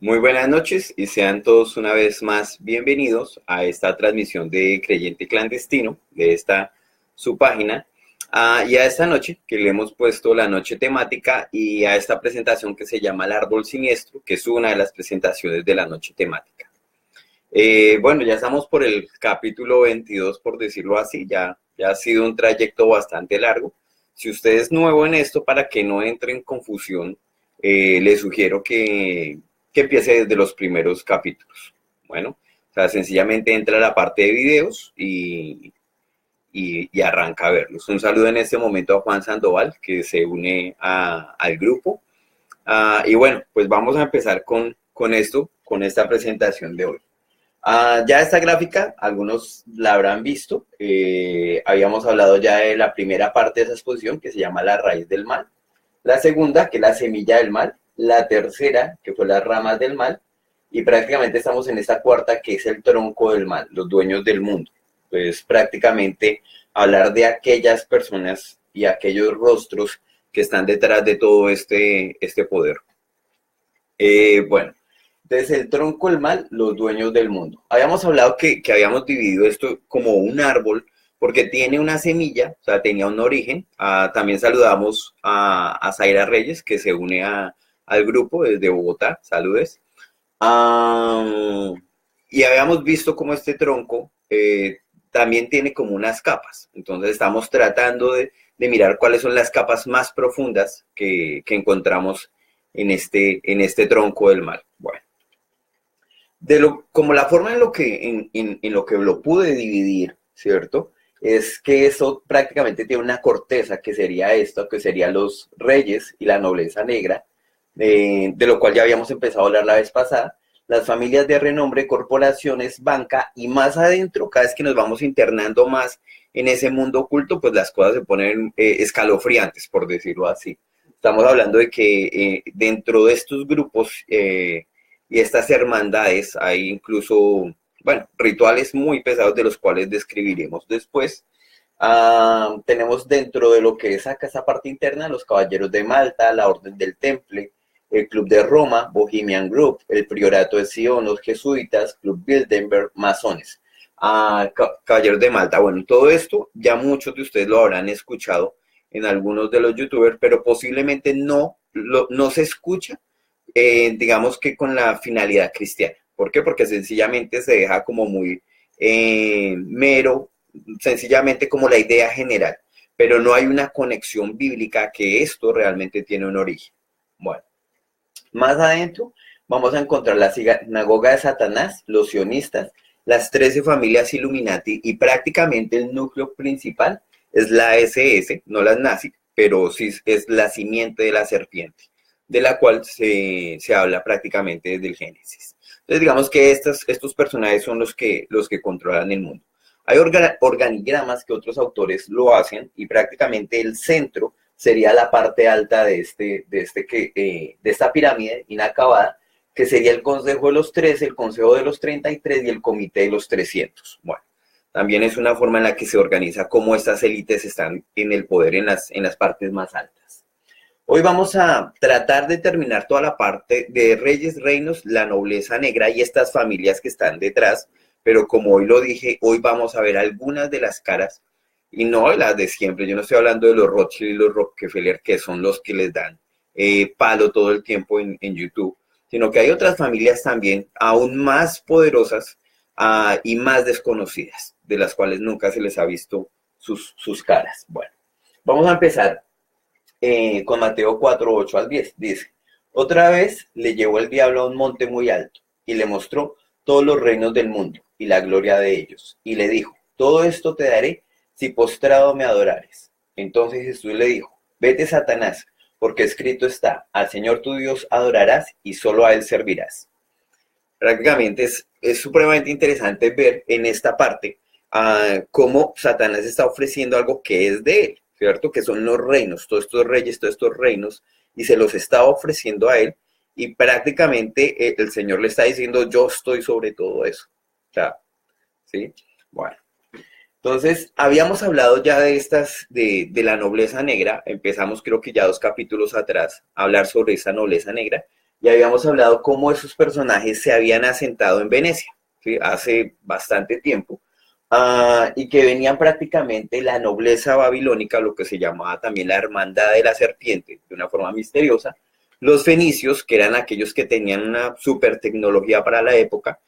Muy buenas noches y sean todos una vez más bienvenidos a esta transmisión de Creyente Clandestino, de esta su página, y a esta noche que le hemos puesto la noche temática y a esta presentación que se llama El Árbol Siniestro, que es una de las presentaciones de la noche temática. Bueno, ya estamos por el capítulo 22, por decirlo así, ya ha sido un trayecto bastante largo. Si usted es nuevo en esto, para que no entre en confusión, le sugiero que empiece desde los primeros capítulos. Bueno, o sea, sencillamente entra a la parte de videos y arranca a verlos. Un saludo en este momento a Juan Sandoval, que se une al grupo. Y bueno, pues vamos a empezar con esta presentación de hoy. Ya esta gráfica, algunos la habrán visto. Habíamos hablado ya de la primera parte de esa exposición, que se llama La raíz del mal. La segunda, que es la semilla del mal. La tercera, que fue las ramas del mal. Y prácticamente estamos en esta cuarta, que es el tronco del mal, los dueños del mundo. Pues prácticamente hablar de aquellas personas y aquellos rostros que están detrás de todo este poder. Bueno. Desde el tronco del mal, los dueños del mundo. Habíamos hablado que habíamos dividido esto como un árbol, porque tiene una semilla, o sea, tenía un origen. También saludamos a Zaira Reyes, que se une al grupo desde Bogotá. Saludes. Y habíamos visto como este tronco también tiene como unas capas. Entonces estamos tratando de mirar cuáles son las capas más profundas que encontramos en este tronco del mal. Bueno. Como la forma en lo que lo pude dividir, ¿cierto? Es que eso prácticamente tiene una corteza, que sería esto, que serían los reyes y la nobleza negra, de lo cual ya habíamos empezado a hablar la vez pasada, las familias de renombre, corporaciones, banca, y más adentro, cada vez que nos vamos internando más en ese mundo oculto, pues las cosas se ponen escalofriantes, por decirlo así. Estamos hablando de que dentro de estos grupos y estas hermandades hay incluso, bueno, rituales muy pesados, de los cuales describiremos después. Tenemos dentro de lo que es acá esa parte interna, los Caballeros de Malta, la Orden del Temple, el Club de Roma, Bohemian Group, el Priorato de Sion, los Jesuitas, Club Bilderberg, Masones. Caballeros de Malta. Bueno, todo esto ya muchos de ustedes lo habrán escuchado en algunos de los youtubers, pero posiblemente no se escucha, digamos que con la finalidad cristiana. ¿Por qué? Porque sencillamente se deja como muy mero, sencillamente como la idea general, pero no hay una conexión bíblica que esto realmente tiene un origen. Bueno, más adentro vamos a encontrar la sinagoga de Satanás, los sionistas, las 13 familias Illuminati, y prácticamente el núcleo principal es la SS, no las nazis, pero sí es la simiente de la serpiente, de la cual se habla prácticamente desde el Génesis. Entonces digamos que estos personajes son los que controlan el mundo. Hay organigramas que otros autores lo hacen, y prácticamente el centro sería la parte alta de esta pirámide inacabada, que sería el Consejo de los 13, el Consejo de los 33 y el Comité de los 300. Bueno, también es una forma en la que se organiza cómo estas élites están en el poder en las partes más altas. Hoy vamos a tratar de terminar toda la parte de reyes, reinos, la nobleza negra y estas familias que están detrás, pero como hoy lo dije, hoy vamos a ver algunas de las caras y no las de siempre. Yo no estoy hablando de los Rothschild y los Rockefeller, que son los que les dan palo todo el tiempo en YouTube, sino que hay otras familias también aún más poderosas y más desconocidas, de las cuales nunca se les ha visto sus caras. Bueno, vamos a empezar con Mateo 4, 8 al 10. Dice: otra vez le llevó el diablo a un monte muy alto y le mostró todos los reinos del mundo y la gloria de ellos, y le dijo: todo esto te daré si postrado me adorares. Entonces Jesús le dijo: vete, Satanás, porque escrito está: al Señor tu Dios adorarás y solo a Él servirás. Prácticamente es supremamente interesante ver en esta parte cómo Satanás está ofreciendo algo que es de Él, ¿cierto? Que son los reinos, todos estos reyes, todos estos reinos, y se los está ofreciendo a Él, y prácticamente el Señor le está diciendo: yo estoy sobre todo eso. O sea, ¿sí? Bueno. Entonces, habíamos hablado ya de la nobleza negra. Empezamos, creo que ya 2 capítulos atrás, a hablar sobre esa nobleza negra. y habíamos hablado cómo esos personajes se habían asentado en Venecia, ¿sí? Hace bastante tiempo, y que venían prácticamente la nobleza babilónica, lo que se llamaba también la hermandad de la serpiente, de una forma misteriosa, los fenicios, que eran aquellos que tenían una super tecnología para la época,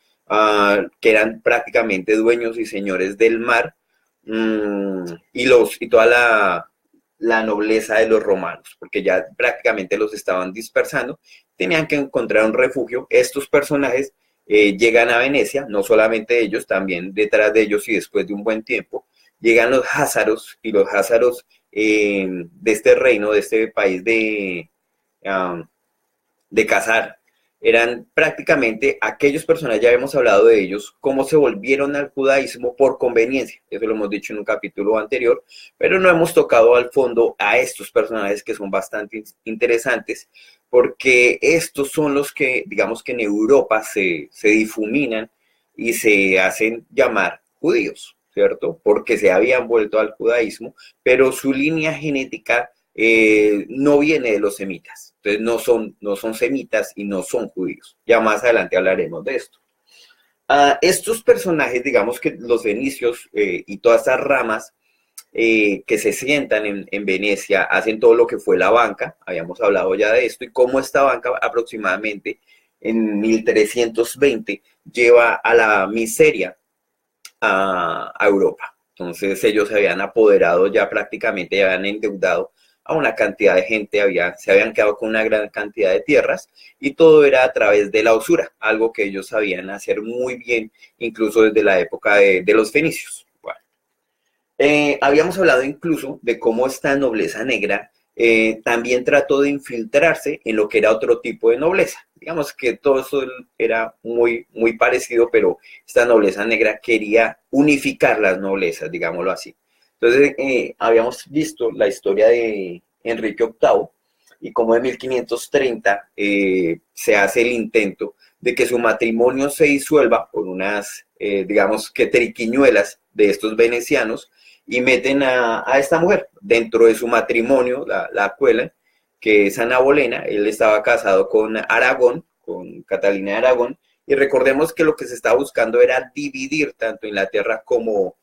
que eran prácticamente dueños y señores del mar, y toda la nobleza de los romanos, porque ya prácticamente los estaban dispersando, tenían que encontrar un refugio. Estos personajes llegan a Venecia, no solamente ellos, también detrás de ellos y después de un buen tiempo, llegan los házaros, y los házaros de este reino, de este país um, de Khazar, eran prácticamente aquellos personajes, ya habíamos hablado de ellos, cómo se volvieron al judaísmo por conveniencia. Eso lo hemos dicho en un capítulo anterior, pero no hemos tocado al fondo a estos personajes que son bastante interesantes, porque estos son los que, digamos que en Europa se difuminan y se hacen llamar judíos, ¿cierto? Porque se habían vuelto al judaísmo, pero su línea genética no viene de los semitas. Entonces no son semitas y no son judíos. Ya más adelante hablaremos de esto. Estos personajes, digamos que los fenicios y todas estas ramas que se sientan en Venecia, hacen todo lo que fue la banca, habíamos hablado ya de esto, y cómo esta banca aproximadamente en 1320 lleva a la miseria a Europa. Entonces ellos se habían apoderado ya prácticamente, ya habían endeudado a una cantidad de gente, se habían quedado con una gran cantidad de tierras, y todo era a través de la usura, algo que ellos sabían hacer muy bien, incluso desde la época de los fenicios. Bueno, habíamos hablado incluso de cómo esta nobleza negra también trató de infiltrarse en lo que era otro tipo de nobleza. Digamos que todo eso era muy, muy parecido, pero esta nobleza negra quería unificar las noblezas, digámoslo así. Entonces, habíamos visto la historia de Enrique VIII y cómo en 1530 se hace el intento de que su matrimonio se disuelva por unas, digamos que triquiñuelas de estos venecianos, y meten a esta mujer dentro de su matrimonio, la cuelan, que es Ana Bolena. Él estaba casado con Aragón, con Catalina de Aragón, y recordemos que lo que se estaba buscando era dividir tanto Inglaterra como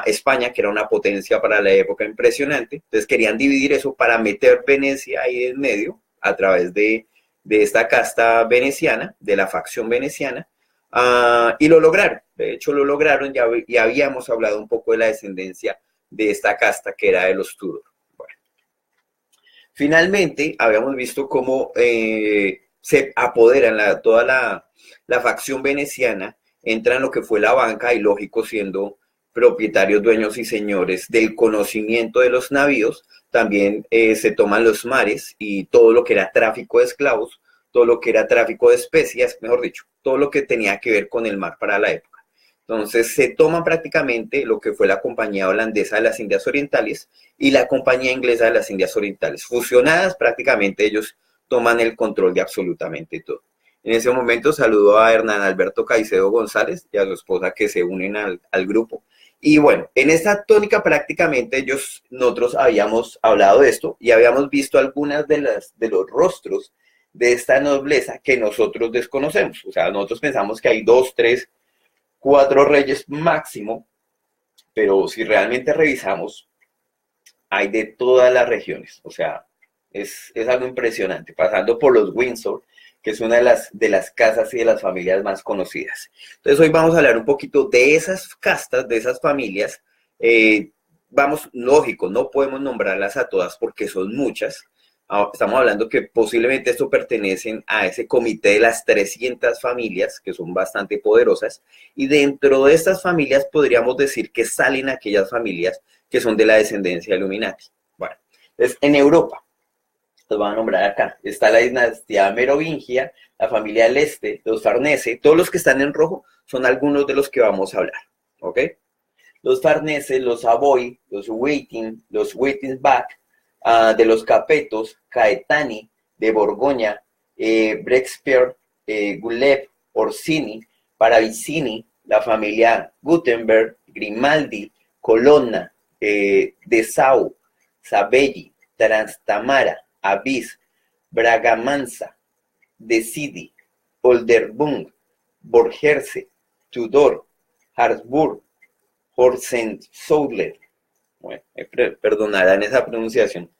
España, que era una potencia para la época impresionante. Entonces querían dividir eso para meter Venecia ahí en medio a través de esta casta veneciana, de la facción veneciana, y lo lograron. De hecho lo lograron, ya habíamos hablado un poco de la descendencia de esta casta que era de los Tudor. Bueno, finalmente habíamos visto cómo se apoderan toda la facción veneciana, entra en lo que fue la banca, y lógico, siendo propietarios, dueños y señores del conocimiento de los navíos, también se toman los mares y todo lo que era tráfico de esclavos, todo lo que era tráfico de especias, mejor dicho, todo lo que tenía que ver con el mar para la época. Entonces se toman prácticamente lo que fue la Compañía Holandesa de las Indias Orientales y la Compañía Inglesa de las Indias Orientales. Fusionadas, prácticamente ellos toman el control de absolutamente todo. En ese momento saludo a Hernán Alberto Caicedo González y a su esposa, que se unen al grupo. Y bueno, en esta tónica prácticamente nosotros habíamos hablado de esto y habíamos visto algunas de los rostros de esta nobleza que nosotros desconocemos. O sea, nosotros pensamos que hay 2, 3, 4 reyes máximo, pero si realmente revisamos, hay de todas las regiones. O sea, es algo impresionante, pasando por los Windsor, que es una de las casas y de las familias más conocidas. Entonces hoy vamos a hablar un poquito de esas castas, de esas familias. Vamos, lógico, no podemos nombrarlas a todas porque son muchas. Estamos hablando que posiblemente esto pertenecen a ese comité de las 300 familias, que son bastante poderosas, y dentro de estas familias podríamos decir que salen aquellas familias que son de la descendencia Illuminati. Bueno, entonces en Europa, los van a nombrar acá, está la dinastía merovingia, la familia del Este, los Farnese, todos los que están en rojo son algunos de los que vamos a hablar, ¿ok? Los Farnese, los Savoy, los Waiting, los Wittelsbach, de los Capetos, Caetani, de Borgoña, Breckspear, Guleb, Orsini, Paravicini, la familia Gutenberg, Grimaldi, Colonna, Dessau, Sabelli, Trastamara, Avis, Braganza, de Sidi, Olderbund, Borgerse, Tudor, Habsburg, Hohenzollern. Bueno, perdonarán esa pronunciación.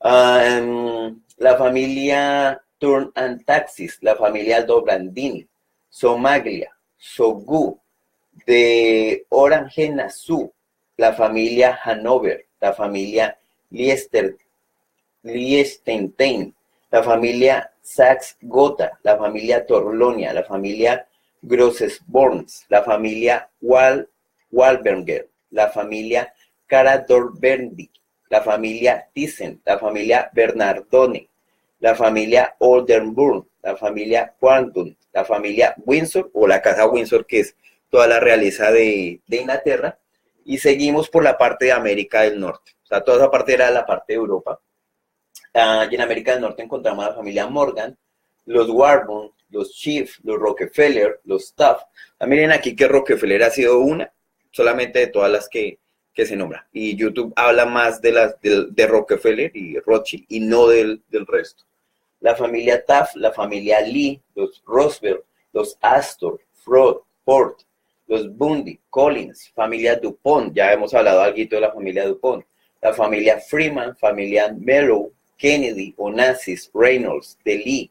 La familia Turn and Taxis, la familia Dobrandini, Somaglia, Sogu, de Orange-Nassau, la familia Hanover, la familia Liechtenstein, la familia Saxe-Gotha, la familia Torlonia, la familia Grossesborns, la familia Walberger, la familia Caradorberdi, la familia Thyssen, la familia Bernardone, la familia Oldenburg, la familia Quantum, la familia Windsor o la casa Windsor, que es toda la realeza de Inglaterra, y seguimos por la parte de América del Norte. O sea, toda esa parte era la parte de Europa. Y en América del Norte encontramos a la familia Morgan, los Warburton, los Chief, los Rockefeller, los Taft. Miren aquí que Rockefeller ha sido una solamente de todas las que se nombra. Y YouTube habla más de Rockefeller y Rothschild y no del resto. La familia Taft, la familia Lee, los Roosevelt, los Astor, Ford, los Bundy, Collins, familia DuPont, ya hemos hablado algo de la familia DuPont, la familia Freeman, familia Mellow, Kennedy, Onassis, Reynolds, DeLee,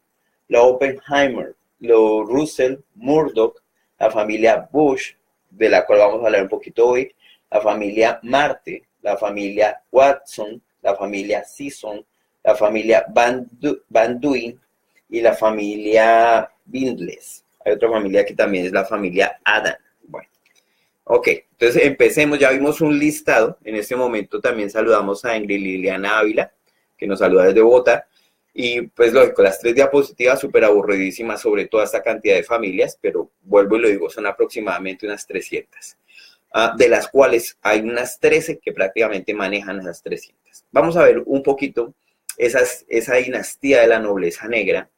la Oppenheimer, los Russell, Murdoch, la familia Bush, de la cual vamos a hablar un poquito hoy, la familia Marte, la familia Watson, la familia Sisson, la familia Van Duyn y la familia Bindles. Hay otra familia que también es la familia Adam. Bueno, ok, entonces empecemos, ya vimos un listado. En este momento también saludamos a Ingrid Liliana Ávila, que nos saluda desde Bogotá. Y pues lógico, las 3 diapositivas súper aburridísimas sobre toda esta cantidad de familias, pero vuelvo y lo digo, son aproximadamente unas 300. De las cuales hay unas 13 que prácticamente manejan esas 300. Vamos a ver un poquito esa dinastía de la nobleza negra,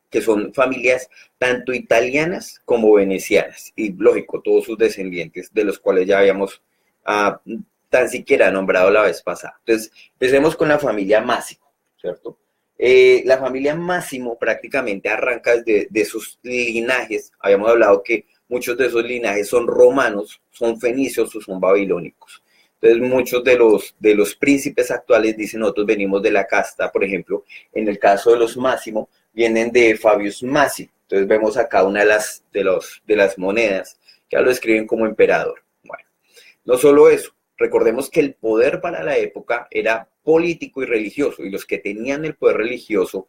que son familias tanto italianas como venecianas, y lógico, todos sus descendientes, de los cuales ya habíamos tan siquiera nombrado la vez pasada. Entonces, empecemos con la familia Massimo, ¿cierto? La familia Massimo prácticamente arranca de sus linajes. Habíamos hablado que muchos de esos linajes son romanos, son fenicios o son babilónicos. Entonces muchos de los príncipes actuales dicen nosotros venimos de la casta, por ejemplo, en el caso de los Massimo, vienen de Fabius Massimo. Entonces vemos acá una de las monedas que lo escriben como emperador. Bueno, no solo eso, recordemos que el poder para la época era político y religioso, y los que tenían el poder religioso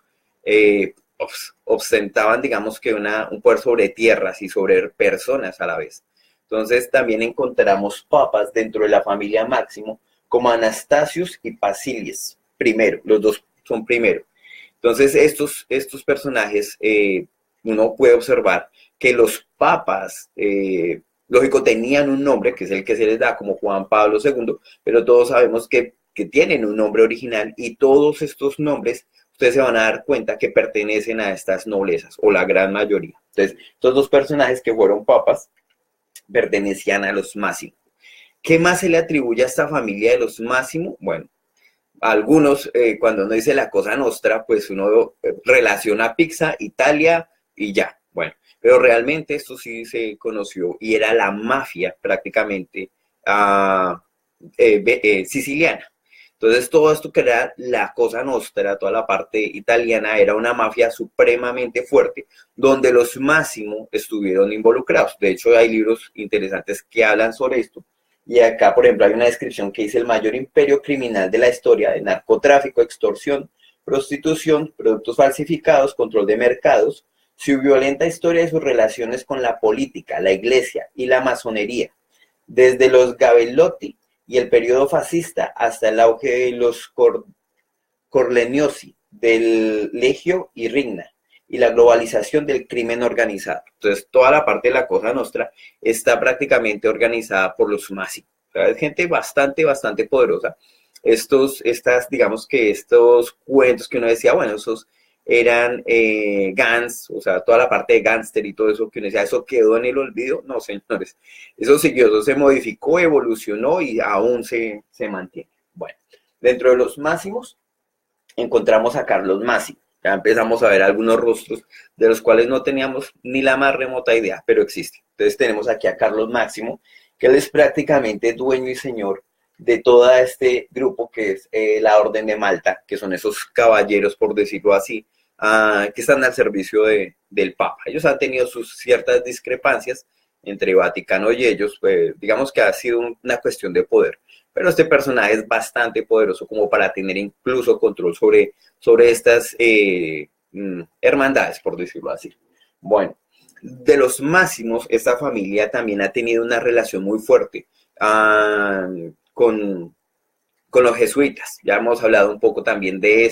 ostentaban, digamos que un poder sobre tierras y sobre personas a la vez. Entonces también encontramos papas dentro de la familia Máximo, como Anastasius y Basilius, primero, los dos son primero. Entonces estos personajes, uno puede observar que los papas, lógico, tenían un nombre, que es el que se les da como Juan Pablo II, pero todos sabemos que tienen un nombre original, y todos estos nombres, ustedes se van a dar cuenta que pertenecen a estas noblezas, o la gran mayoría. Entonces, estos dos personajes que fueron papas, pertenecían a los Máximo. ¿Qué más se le atribuye a esta familia de los Máximo? Bueno, algunos, cuando uno dice la cosa nostra, pues uno relaciona pizza, Italia y ya. Bueno, pero realmente esto sí se conoció y era la mafia prácticamente siciliana. Entonces todo esto que era la cosa nostra, toda la parte italiana, era una mafia supremamente fuerte, donde los Máximo estuvieron involucrados. De hecho hay libros interesantes que hablan sobre esto. Y acá, por ejemplo, hay una descripción que dice: el mayor imperio criminal de la historia, de narcotráfico, extorsión, prostitución, productos falsificados, control de mercados, su violenta historia y sus relaciones con la política, la iglesia y la masonería, desde los Gabellotti y el periodo fascista hasta el auge de los Corleonosi, del Legio y Rigna, y la globalización del crimen organizado. Entonces, toda la parte de la cosa nostra está prácticamente organizada por los Máximo. O sea, es gente bastante poderosa. Digamos que estos cuentos que uno decía, bueno, esos eran Gans, o sea, toda la parte de gángster y todo eso que uno decía, ¿eso quedó en el olvido? No, señores, eso siguió, eso se modificó, evolucionó y aún se mantiene. Bueno, dentro de los Máximos encontramos a Carlos Máximo. Ya empezamos a ver algunos rostros de los cuales no teníamos ni la más remota idea, pero existen. Entonces tenemos aquí a Carlos Máximo, que él es prácticamente dueño y señor de todo este grupo que es la Orden de Malta, que son esos caballeros, por decirlo así, que están al servicio del Papa. Ellos han tenido sus ciertas discrepancias entre Vaticano y ellos, pues, digamos que ha sido una cuestión de poder. Pero este personaje es bastante poderoso como para tener incluso control sobre estas hermandades, por decirlo así. Bueno, de los máximos, esta familia también ha tenido una relación muy fuerte con los jesuitas. Ya hemos hablado un poco también de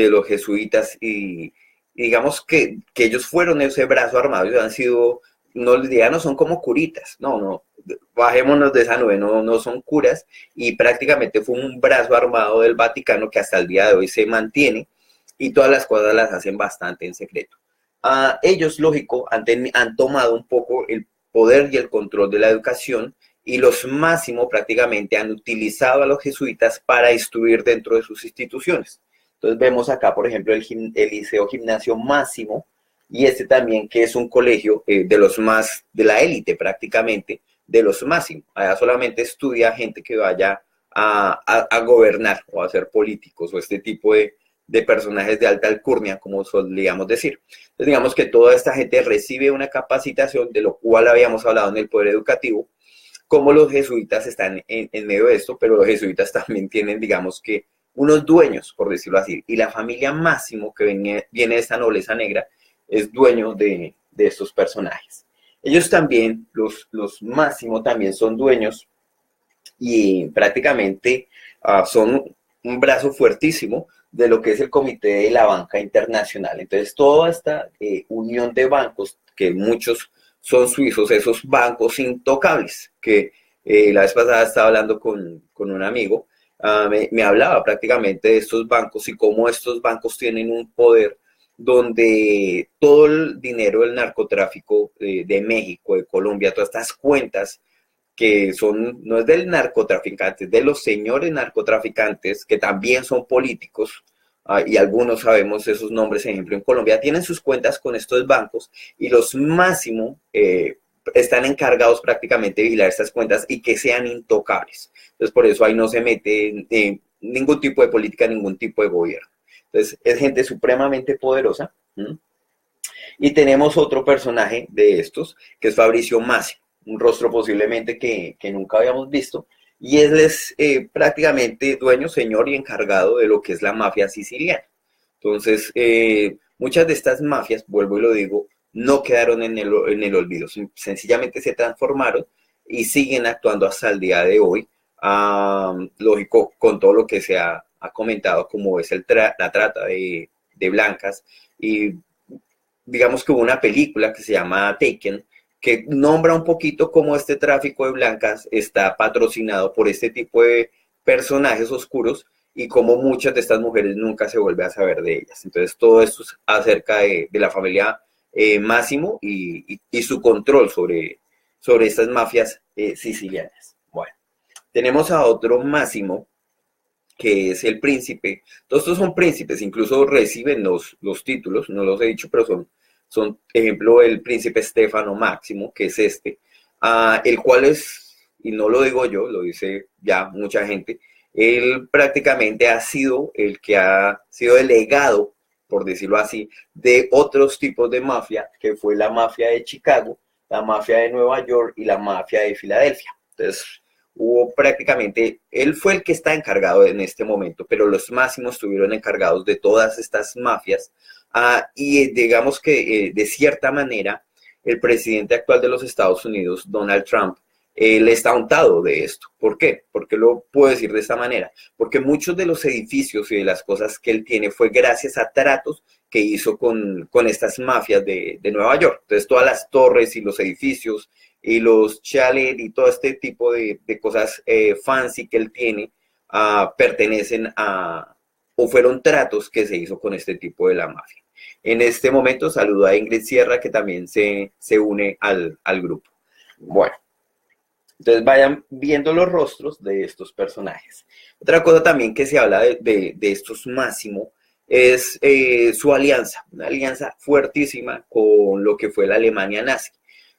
los jesuitas y digamos que ellos fueron ese brazo armado, ellos han sido, no les digan, no son como curitas, no, bajémonos de esa nube, no son curas y prácticamente fue un brazo armado del Vaticano que hasta el día de hoy se mantiene y todas las cosas las hacen bastante en secreto. Ellos, lógico, han tomado un poco el poder y el control de la educación y los máximos prácticamente han utilizado a los jesuitas para instruir dentro de sus instituciones. Entonces vemos acá, por ejemplo, el Liceo Gimnasio Máximo y este también que es un colegio de los más, de la élite prácticamente, de los máximos. Allá solamente estudia gente que vaya a gobernar o a ser políticos o este tipo de personajes de alta alcurnia, como solíamos decir. Entonces digamos que toda esta gente recibe una capacitación, de lo cual habíamos hablado en el poder educativo, como los jesuitas están en medio de esto, pero los jesuitas también tienen, digamos que, unos dueños, por decirlo así, y la familia Máximo, que viene de esta nobleza negra, es dueño de estos personajes. Ellos también, los Máximo, también son dueños y prácticamente son un brazo fuertísimo de lo que es el Comité de la Banca Internacional. Entonces, toda esta unión de bancos, que muchos son suizos, esos bancos intocables, que la vez pasada estaba hablando con un amigo, me hablaba prácticamente de estos bancos y cómo estos bancos tienen un poder donde todo el dinero del narcotráfico de México, de Colombia, todas estas cuentas que son, no es del narcotraficante, es de los señores narcotraficantes, que también son políticos, y algunos sabemos esos nombres, ejemplo, en Colombia, tienen sus cuentas con estos bancos y los máximo están encargados prácticamente de vigilar estas cuentas y que sean intocables. Entonces, por eso ahí no se mete ningún tipo de política, ningún tipo de gobierno. Entonces, es gente supremamente poderosa. Y tenemos otro personaje de estos, que es Fabricio Máximo, un rostro posiblemente que nunca habíamos visto, y él es prácticamente dueño, señor y encargado de lo que es la mafia siciliana. Entonces, muchas de estas mafias, vuelvo y lo digo, no quedaron en el olvido, sencillamente se transformaron y siguen actuando hasta el día de hoy, lógico, con todo lo que se ha comentado, como es la trata de blancas, y digamos que hubo una película que se llama Taken, que nombra un poquito cómo este tráfico de blancas está patrocinado por este tipo de personajes oscuros y cómo muchas de estas mujeres nunca se vuelve a saber de ellas. Entonces todo esto es acerca de la familia Máximo y su control sobre estas mafias sicilianas. Bueno, tenemos a otro Máximo, que es el príncipe. Todos estos son príncipes, incluso reciben los títulos, no los he dicho, pero son ejemplo, el príncipe Stefano Máximo, que es el cual es, y no lo digo yo, lo dice ya mucha gente, él prácticamente ha sido el que ha sido delegado, por decirlo así, de otros tipos de mafia, que fue la mafia de Chicago, la mafia de Nueva York y la mafia de Filadelfia. Entonces, hubo prácticamente, él fue el que está encargado en este momento, pero los máximos estuvieron encargados de todas estas mafias, y digamos que de cierta manera el presidente actual de los Estados Unidos, Donald Trump, él está untado de esto. ¿Por qué? Porque lo puedo decir de esta manera. Porque muchos de los edificios y de las cosas que él tiene fue gracias a tratos que hizo con estas mafias de Nueva York. Entonces todas las torres y los edificios y los chalets y todo este tipo de cosas fancy que él tiene pertenecen o fueron tratos que se hizo con este tipo de la mafia. En este momento saludo a Ingrid Sierra, que también se une al grupo. Bueno, entonces vayan viendo los rostros de estos personajes. Otra cosa también que se habla de estos Máximo es su alianza, una alianza fuertísima con lo que fue la Alemania nazi.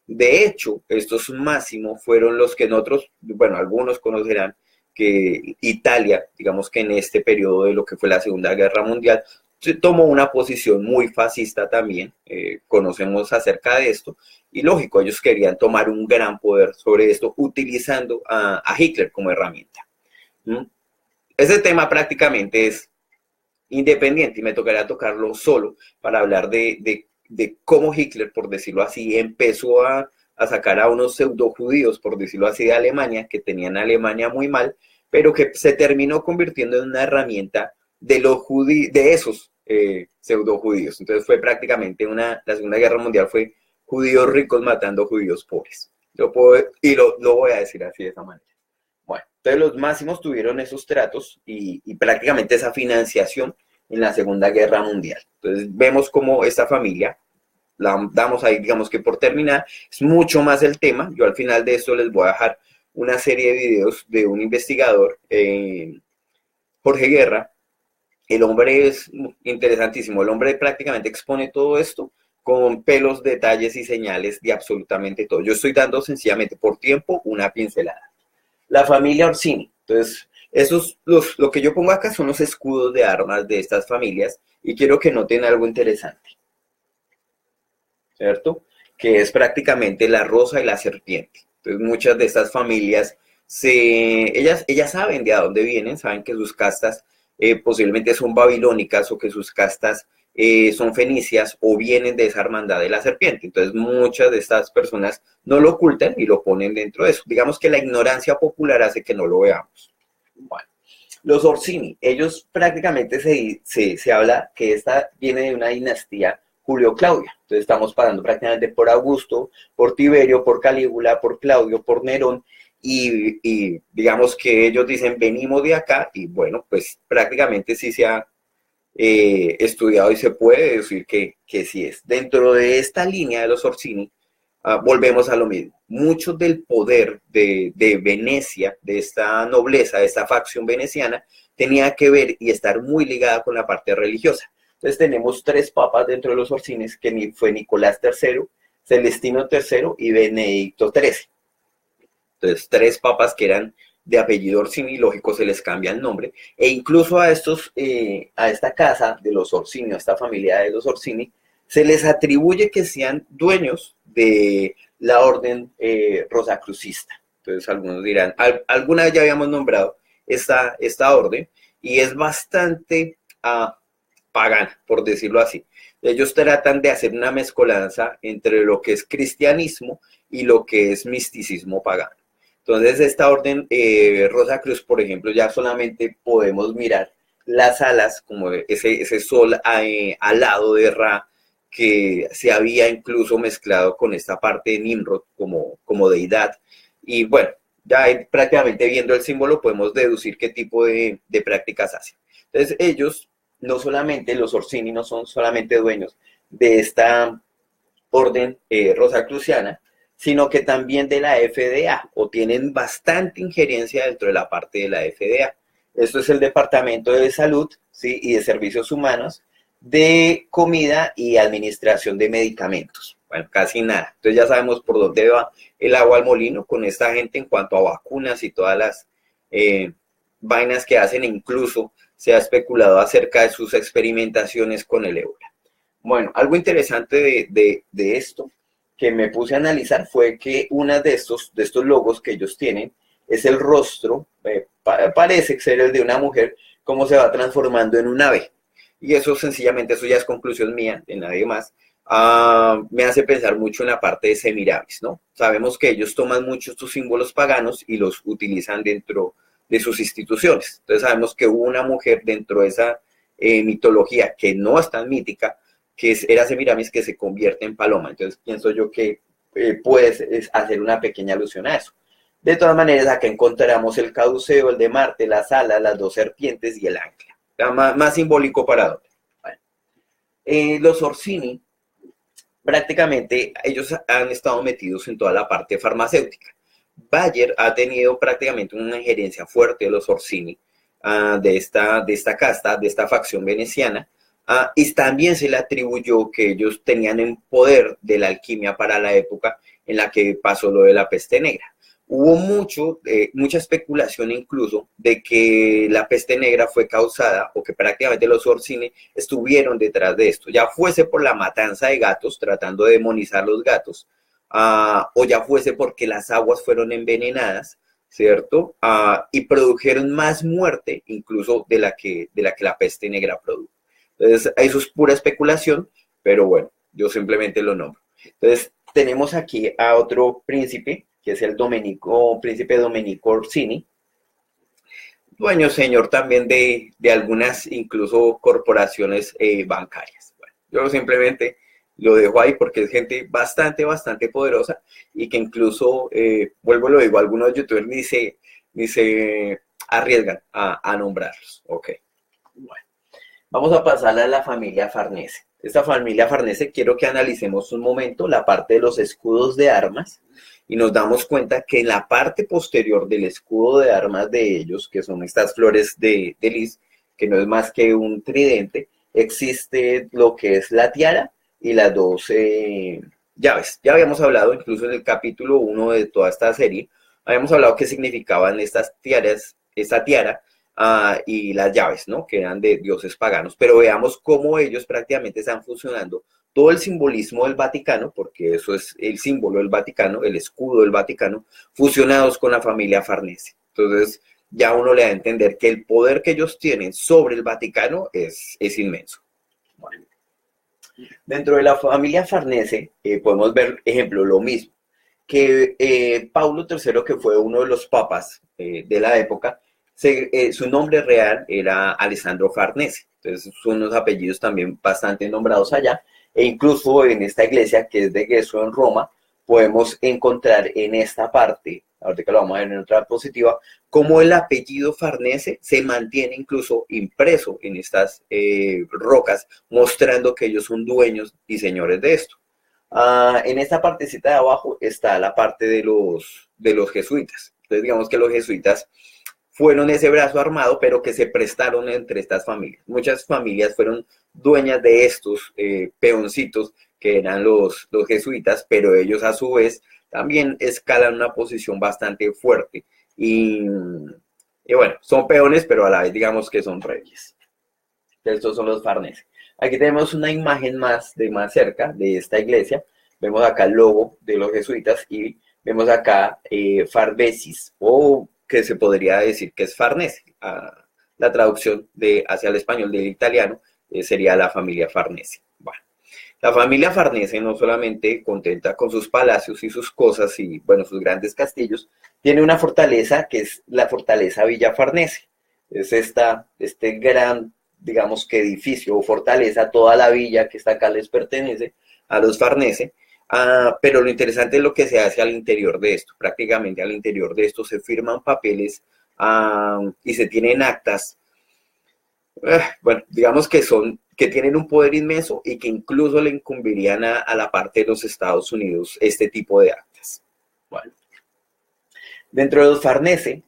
De hecho, estos Máximo fueron los que nosotros, bueno, algunos conocerán que Italia, digamos que en este periodo de lo que fue la Segunda Guerra Mundial, se tomó una posición muy fascista también, conocemos acerca de esto, y lógico, ellos querían tomar un gran poder sobre esto utilizando a Hitler como herramienta. ¿Mm? Ese tema prácticamente es independiente y me tocaría tocarlo solo para hablar de cómo Hitler, por decirlo así, empezó a sacar a unos pseudo judíos, por decirlo así, de Alemania, que tenían a Alemania muy mal, pero que se terminó convirtiendo en una herramienta de los de esos pseudo judíos. Entonces fue prácticamente la Segunda Guerra Mundial fue judíos ricos matando judíos pobres. Lo voy a decir así de esa manera. Bueno, entonces los Máximos tuvieron esos tratos y prácticamente esa financiación en la Segunda Guerra Mundial. Entonces vemos cómo esta familia, la damos ahí, digamos que por terminar, es mucho más el tema. Yo al final de esto les voy a dejar una serie de videos de un investigador, Jorge Guerra. El hombre es interesantísimo, el hombre prácticamente expone todo esto con pelos, detalles y señales de absolutamente todo. Yo estoy dando sencillamente por tiempo una pincelada. La familia Orsini. Entonces, lo que yo pongo acá son los escudos de armas de estas familias y quiero que noten algo interesante, ¿cierto? Que es prácticamente la rosa y la serpiente. Entonces, muchas de estas familias, ellas saben de a dónde vienen, saben que sus castas posiblemente son babilónicas o que sus castas son fenicias o vienen de esa hermandad de la serpiente. Entonces muchas de estas personas no lo ocultan y lo ponen dentro de eso. Digamos que la ignorancia popular hace que no lo veamos. Bueno, los Orsini, ellos prácticamente se habla que esta viene de una dinastía Julio-Claudia. Entonces estamos pasando prácticamente por Augusto, por Tiberio, por Calígula, por Claudio, por Nerón, y digamos que ellos dicen venimos de acá y bueno, pues prácticamente sí se ha estudiado y se puede decir que sí es. Dentro de esta línea de los Orsini, volvemos a lo mismo. Mucho del poder de Venecia, de esta nobleza, de esta facción veneciana, tenía que ver y estar muy ligada con la parte religiosa. Entonces tenemos tres papas dentro de los Orsines, que fue Nicolás III, Celestino III y Benedicto XIII. Entonces, tres papas que eran de apellido Orsini, lógico, se les cambia el nombre, e incluso a esta casa de los Orsini, a esta familia de los Orsini, se les atribuye que sean dueños de la orden rosacrucista. Entonces, algunos dirán, alguna vez ya habíamos nombrado esta orden, y es bastante pagana, por decirlo así. Ellos tratan de hacer una mezcolanza entre lo que es cristianismo y lo que es misticismo pagano. Entonces, esta orden Rosacruz, por ejemplo, ya solamente podemos mirar las alas, como ese sol al lado de Ra, que se había incluso mezclado con esta parte de Nimrod como deidad. Y bueno, ya prácticamente viendo el símbolo podemos deducir qué tipo de prácticas hacen. Entonces, ellos, no solamente los Orsini, no son solamente dueños de esta orden rosacruciana, sino que también de la FDA, o tienen bastante injerencia dentro de la parte de la FDA. Esto es el Departamento de Salud, ¿sí? Y de Servicios Humanos, de Comida y Administración de Medicamentos. Bueno, casi nada. Entonces ya sabemos por dónde va el agua al molino con esta gente en cuanto a vacunas y todas las vainas que hacen, e incluso se ha especulado acerca de sus experimentaciones con el ébola. Bueno, algo interesante de esto que me puse a analizar fue que uno de estos logos que ellos tienen es el rostro, parece ser el de una mujer, cómo se va transformando en un ave. Y eso sencillamente, eso ya es conclusión mía, de nadie más, me hace pensar mucho en la parte de Semiramis, ¿no? Sabemos que ellos toman muchos estos símbolos paganos y los utilizan dentro de sus instituciones. Entonces sabemos que hubo una mujer dentro de esa mitología que no es tan mítica, que era Semiramis, que se convierte en paloma. Entonces pienso yo que puedes hacer una pequeña alusión a eso. De todas maneras, acá encontramos el caduceo, el de Marte, las alas, las dos serpientes y el ancla. Más simbólico para dónde. Bueno. Los Orsini, prácticamente, ellos han estado metidos en toda la parte farmacéutica. Bayer ha tenido prácticamente una injerencia fuerte de los Orsini, de esta casta, de esta facción veneciana, Y también se le atribuyó que ellos tenían el poder de la alquimia para la época en la que pasó lo de la peste negra. Hubo mucha especulación incluso de que la peste negra fue causada o que prácticamente los Orsini estuvieron detrás de esto, ya fuese por la matanza de gatos, tratando de demonizar los gatos, o ya fuese porque las aguas fueron envenenadas, ¿cierto? Y produjeron más muerte incluso de la que la peste negra produjo. Entonces, eso es pura especulación, pero bueno, yo simplemente lo nombro. Entonces, tenemos aquí a otro príncipe, que es el príncipe Domenico Orsini, dueño señor también de algunas incluso corporaciones bancarias. Bueno, yo simplemente lo dejo ahí porque es gente bastante, bastante poderosa y que incluso, vuelvo y lo digo, algunos youtubers ni se arriesgan a nombrarlos. Ok, bueno. Vamos a pasar a la familia Farnese. Esta familia Farnese quiero que analicemos un momento la parte de los escudos de armas y nos damos cuenta que en la parte posterior del escudo de armas de ellos, que son estas flores de lis, que no es más que un tridente, existe lo que es la tiara y las dos llaves. Ya habíamos hablado incluso en el capítulo 1 de toda esta serie, habíamos hablado qué significaban estas tiaras, esta tiara, y las llaves, ¿no? Que eran de dioses paganos. Pero veamos cómo ellos prácticamente están fusionando todo el simbolismo del Vaticano, porque eso es el símbolo del Vaticano, el escudo del Vaticano, fusionados con la familia Farnese. Entonces, ya uno le da a entender que el poder que ellos tienen sobre el Vaticano es inmenso. Bueno. Dentro de la familia Farnese podemos ver, ejemplo, lo mismo, que Paulo III, que fue uno de los papas de la época, su nombre real era Alessandro Farnese, entonces son unos apellidos también bastante nombrados allá, e incluso en esta iglesia que es de Gesso en Roma, podemos encontrar en esta parte, ahorita que lo vamos a ver en otra diapositiva, cómo el apellido Farnese se mantiene incluso impreso en estas rocas, mostrando que ellos son dueños y señores de esto. En esta partecita de abajo está la parte de los jesuitas. Entonces digamos que los jesuitas fueron ese brazo armado, pero que se prestaron entre estas familias. Muchas familias fueron dueñas de estos peoncitos que eran los jesuitas, pero ellos a su vez también escalan una posición bastante fuerte. Y bueno, son peones, pero a la vez digamos que son reyes. Estos son los Farnese. Aquí tenemos una imagen más cerca de esta iglesia. Vemos acá el logo de los jesuitas y vemos acá Farbesis, o que se podría decir que es Farnese. La traducción hacia el español del italiano sería la familia Farnese. Bueno, la familia Farnese no solamente contenta con sus palacios y sus cosas y, bueno, sus grandes castillos, tiene una fortaleza que es la fortaleza Villa Farnese. Es este gran, digamos que edificio o fortaleza, toda la villa que está acá les pertenece a los Farnese. Pero lo interesante es lo que se hace al interior de esto. Prácticamente al interior de esto se firman papeles y se tienen actas, bueno, digamos que tienen un poder inmenso y que incluso le incumbirían a la parte de los Estados Unidos este tipo de actas. Bueno. Dentro de los Farnese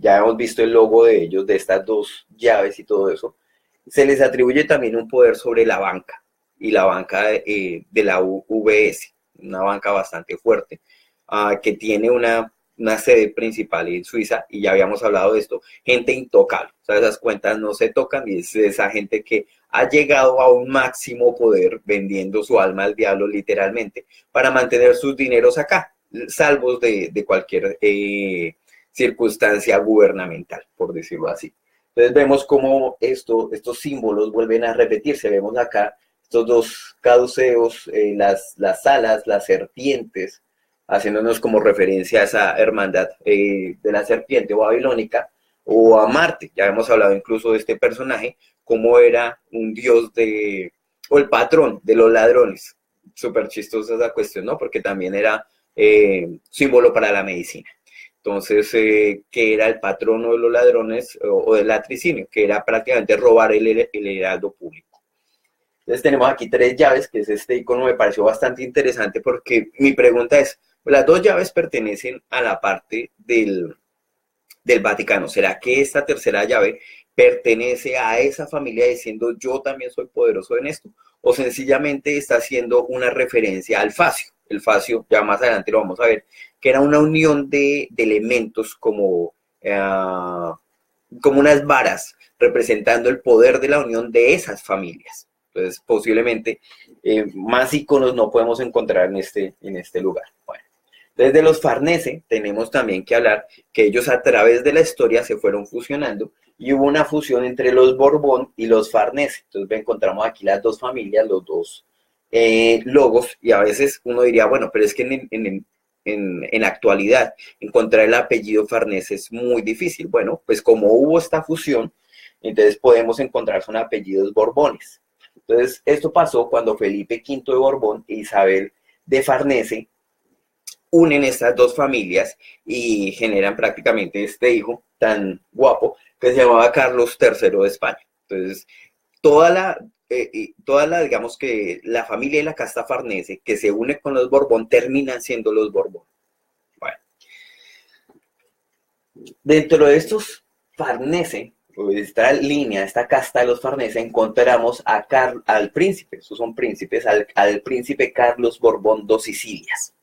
ya hemos visto el logo de ellos, de estas dos llaves y todo eso, se les atribuye también un poder sobre la banca, y la banca de la UBS, una banca bastante fuerte, que tiene una sede principal en Suiza, y ya habíamos hablado de esto, gente intocable, o sea, esas cuentas no se tocan, y es esa gente que ha llegado a un máximo poder vendiendo su alma al diablo literalmente, para mantener sus dineros acá, salvos de cualquier circunstancia gubernamental, por decirlo así. Entonces vemos cómo estos símbolos vuelven a repetirse. Vemos acá estos dos caduceos, las alas, las serpientes, haciéndonos como referencia a esa hermandad de la serpiente babilónica, o a Marte. Ya hemos hablado incluso de este personaje, cómo era un dios o el patrón de los ladrones. Súper chistosa esa cuestión, ¿no? Porque también era símbolo para la medicina. Entonces, que era el patrono de los ladrones o del latricinio, que era prácticamente robar el heraldo público. Entonces tenemos aquí tres llaves, que es este icono, me pareció bastante interesante porque mi pregunta es, las dos llaves pertenecen a la parte del Vaticano. ¿Será que esta tercera llave pertenece a esa familia diciendo yo también soy poderoso en esto, o sencillamente está haciendo una referencia al fascio. El fascio, ya más adelante lo vamos a ver, que era una unión de elementos como unas varas representando el poder de la unión de esas familias. Entonces, posiblemente más iconos no podemos encontrar en este lugar. Bueno, desde los Farnese tenemos también que hablar que ellos a través de la historia se fueron fusionando y hubo una fusión entre los Borbón y los Farnese. Entonces encontramos aquí las dos familias, los dos logos, y a veces uno diría, bueno, pero es que en la actualidad encontrar el apellido Farnese es muy difícil. Bueno, pues como hubo esta fusión, entonces podemos encontrar son apellidos Borbones. Entonces esto pasó cuando Felipe V de Borbón e Isabel de Farnese unen estas dos familias y generan prácticamente este hijo tan guapo que se llamaba Carlos III de España. Entonces, digamos que la familia y la casta Farnese que se une con los Borbón terminan siendo los Borbón. Bueno, dentro de estos Farnese, esta línea, esta casta de los Farnese, encontramos al príncipe, esos son príncipes, al príncipe Carlos Borbón dos Sicilias.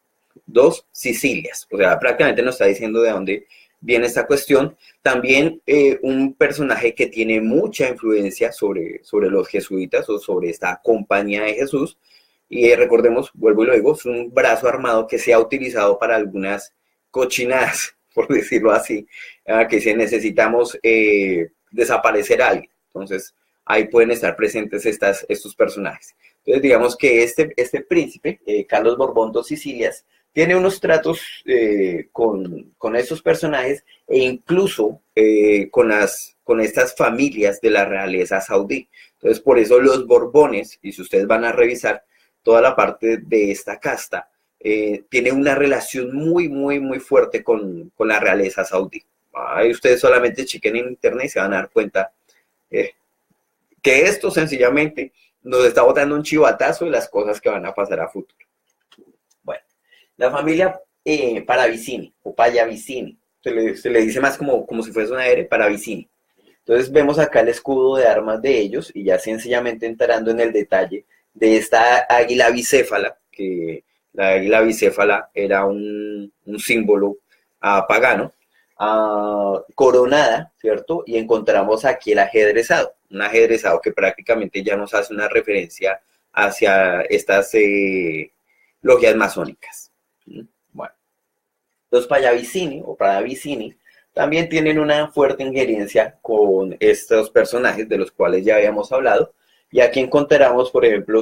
Dos Sicilias, o sea, prácticamente nos está diciendo de dónde viene esta cuestión. También un personaje que tiene mucha influencia sobre los jesuitas o sobre esta compañía de Jesús, y recordemos, vuelvo y lo digo, es un brazo armado que se ha utilizado para algunas cochinadas, por decirlo así, que si necesitamos desaparecer a alguien. Entonces, ahí pueden estar presentes estos personajes. Entonces, digamos que este príncipe, Carlos Borbón dos Sicilias, tiene unos tratos con estos personajes e incluso con estas familias de la realeza saudí. Entonces, por eso los Borbones, y si ustedes van a revisar toda la parte de esta casta, tiene una relación muy, muy, muy fuerte con la realeza saudí. Ahí ustedes solamente chequen en internet y se van a dar cuenta que esto sencillamente nos está botando un chivatazo de las cosas que van a pasar a futuro. Bueno, la familia Paravicini o Pallavicini, se le dice más como si fuese una R, Paravicini. Entonces vemos acá el escudo de armas de ellos y ya sencillamente entrando en el detalle de esta águila bicéfala, que la águila bicéfala era un símbolo pagano, coronada, ¿cierto? Y encontramos aquí el ajedrezado, un ajedrezado que prácticamente ya nos hace una referencia hacia estas logias masónicas. Bueno, los Pallavicini o Paravicini también tienen una fuerte injerencia con estos personajes de los cuales ya habíamos hablado, y aquí encontramos, por ejemplo,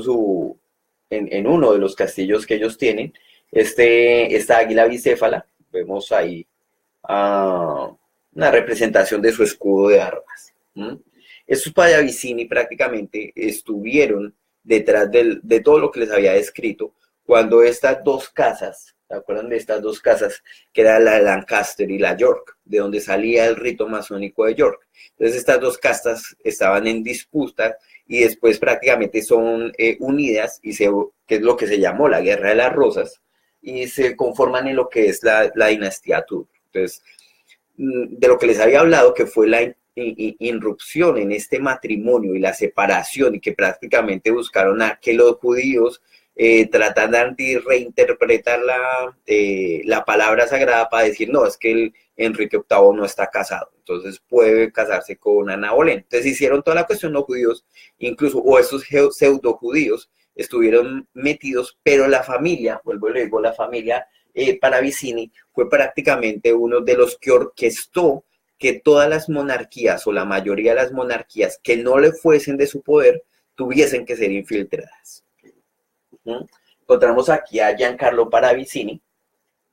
en uno de los castillos que ellos tienen, esta águila bicéfala, vemos ahí una representación de su escudo de armas. Estos Pallavicini prácticamente estuvieron detrás de todo lo que les había descrito cuando estas dos casas, ¿se acuerdan de estas dos casas? Que era la de Lancaster y la York, de donde salía el rito masónico de York. Entonces estas dos castas estaban en disputa y después prácticamente son unidas, que es lo que se llamó la Guerra de las Rosas, y se conforman en lo que es la dinastía Tudor. Entonces, de lo que les había hablado, que fue la irrupción en este matrimonio y la separación, y que prácticamente buscaron a que los judíos tratan de reinterpretar la palabra sagrada para decir, no, es que el Enrique VIII no está casado, entonces puede casarse con Ana Bolén. Entonces hicieron toda la cuestión los judíos, incluso, o esos pseudo judíos estuvieron metidos, pero la familia, vuelvo y le digo, la familia Paravicini fue prácticamente uno de los que orquestó que todas las monarquías o la mayoría de las monarquías que no le fuesen de su poder tuviesen que ser infiltradas. Encontramos aquí a Giancarlo Paravicini,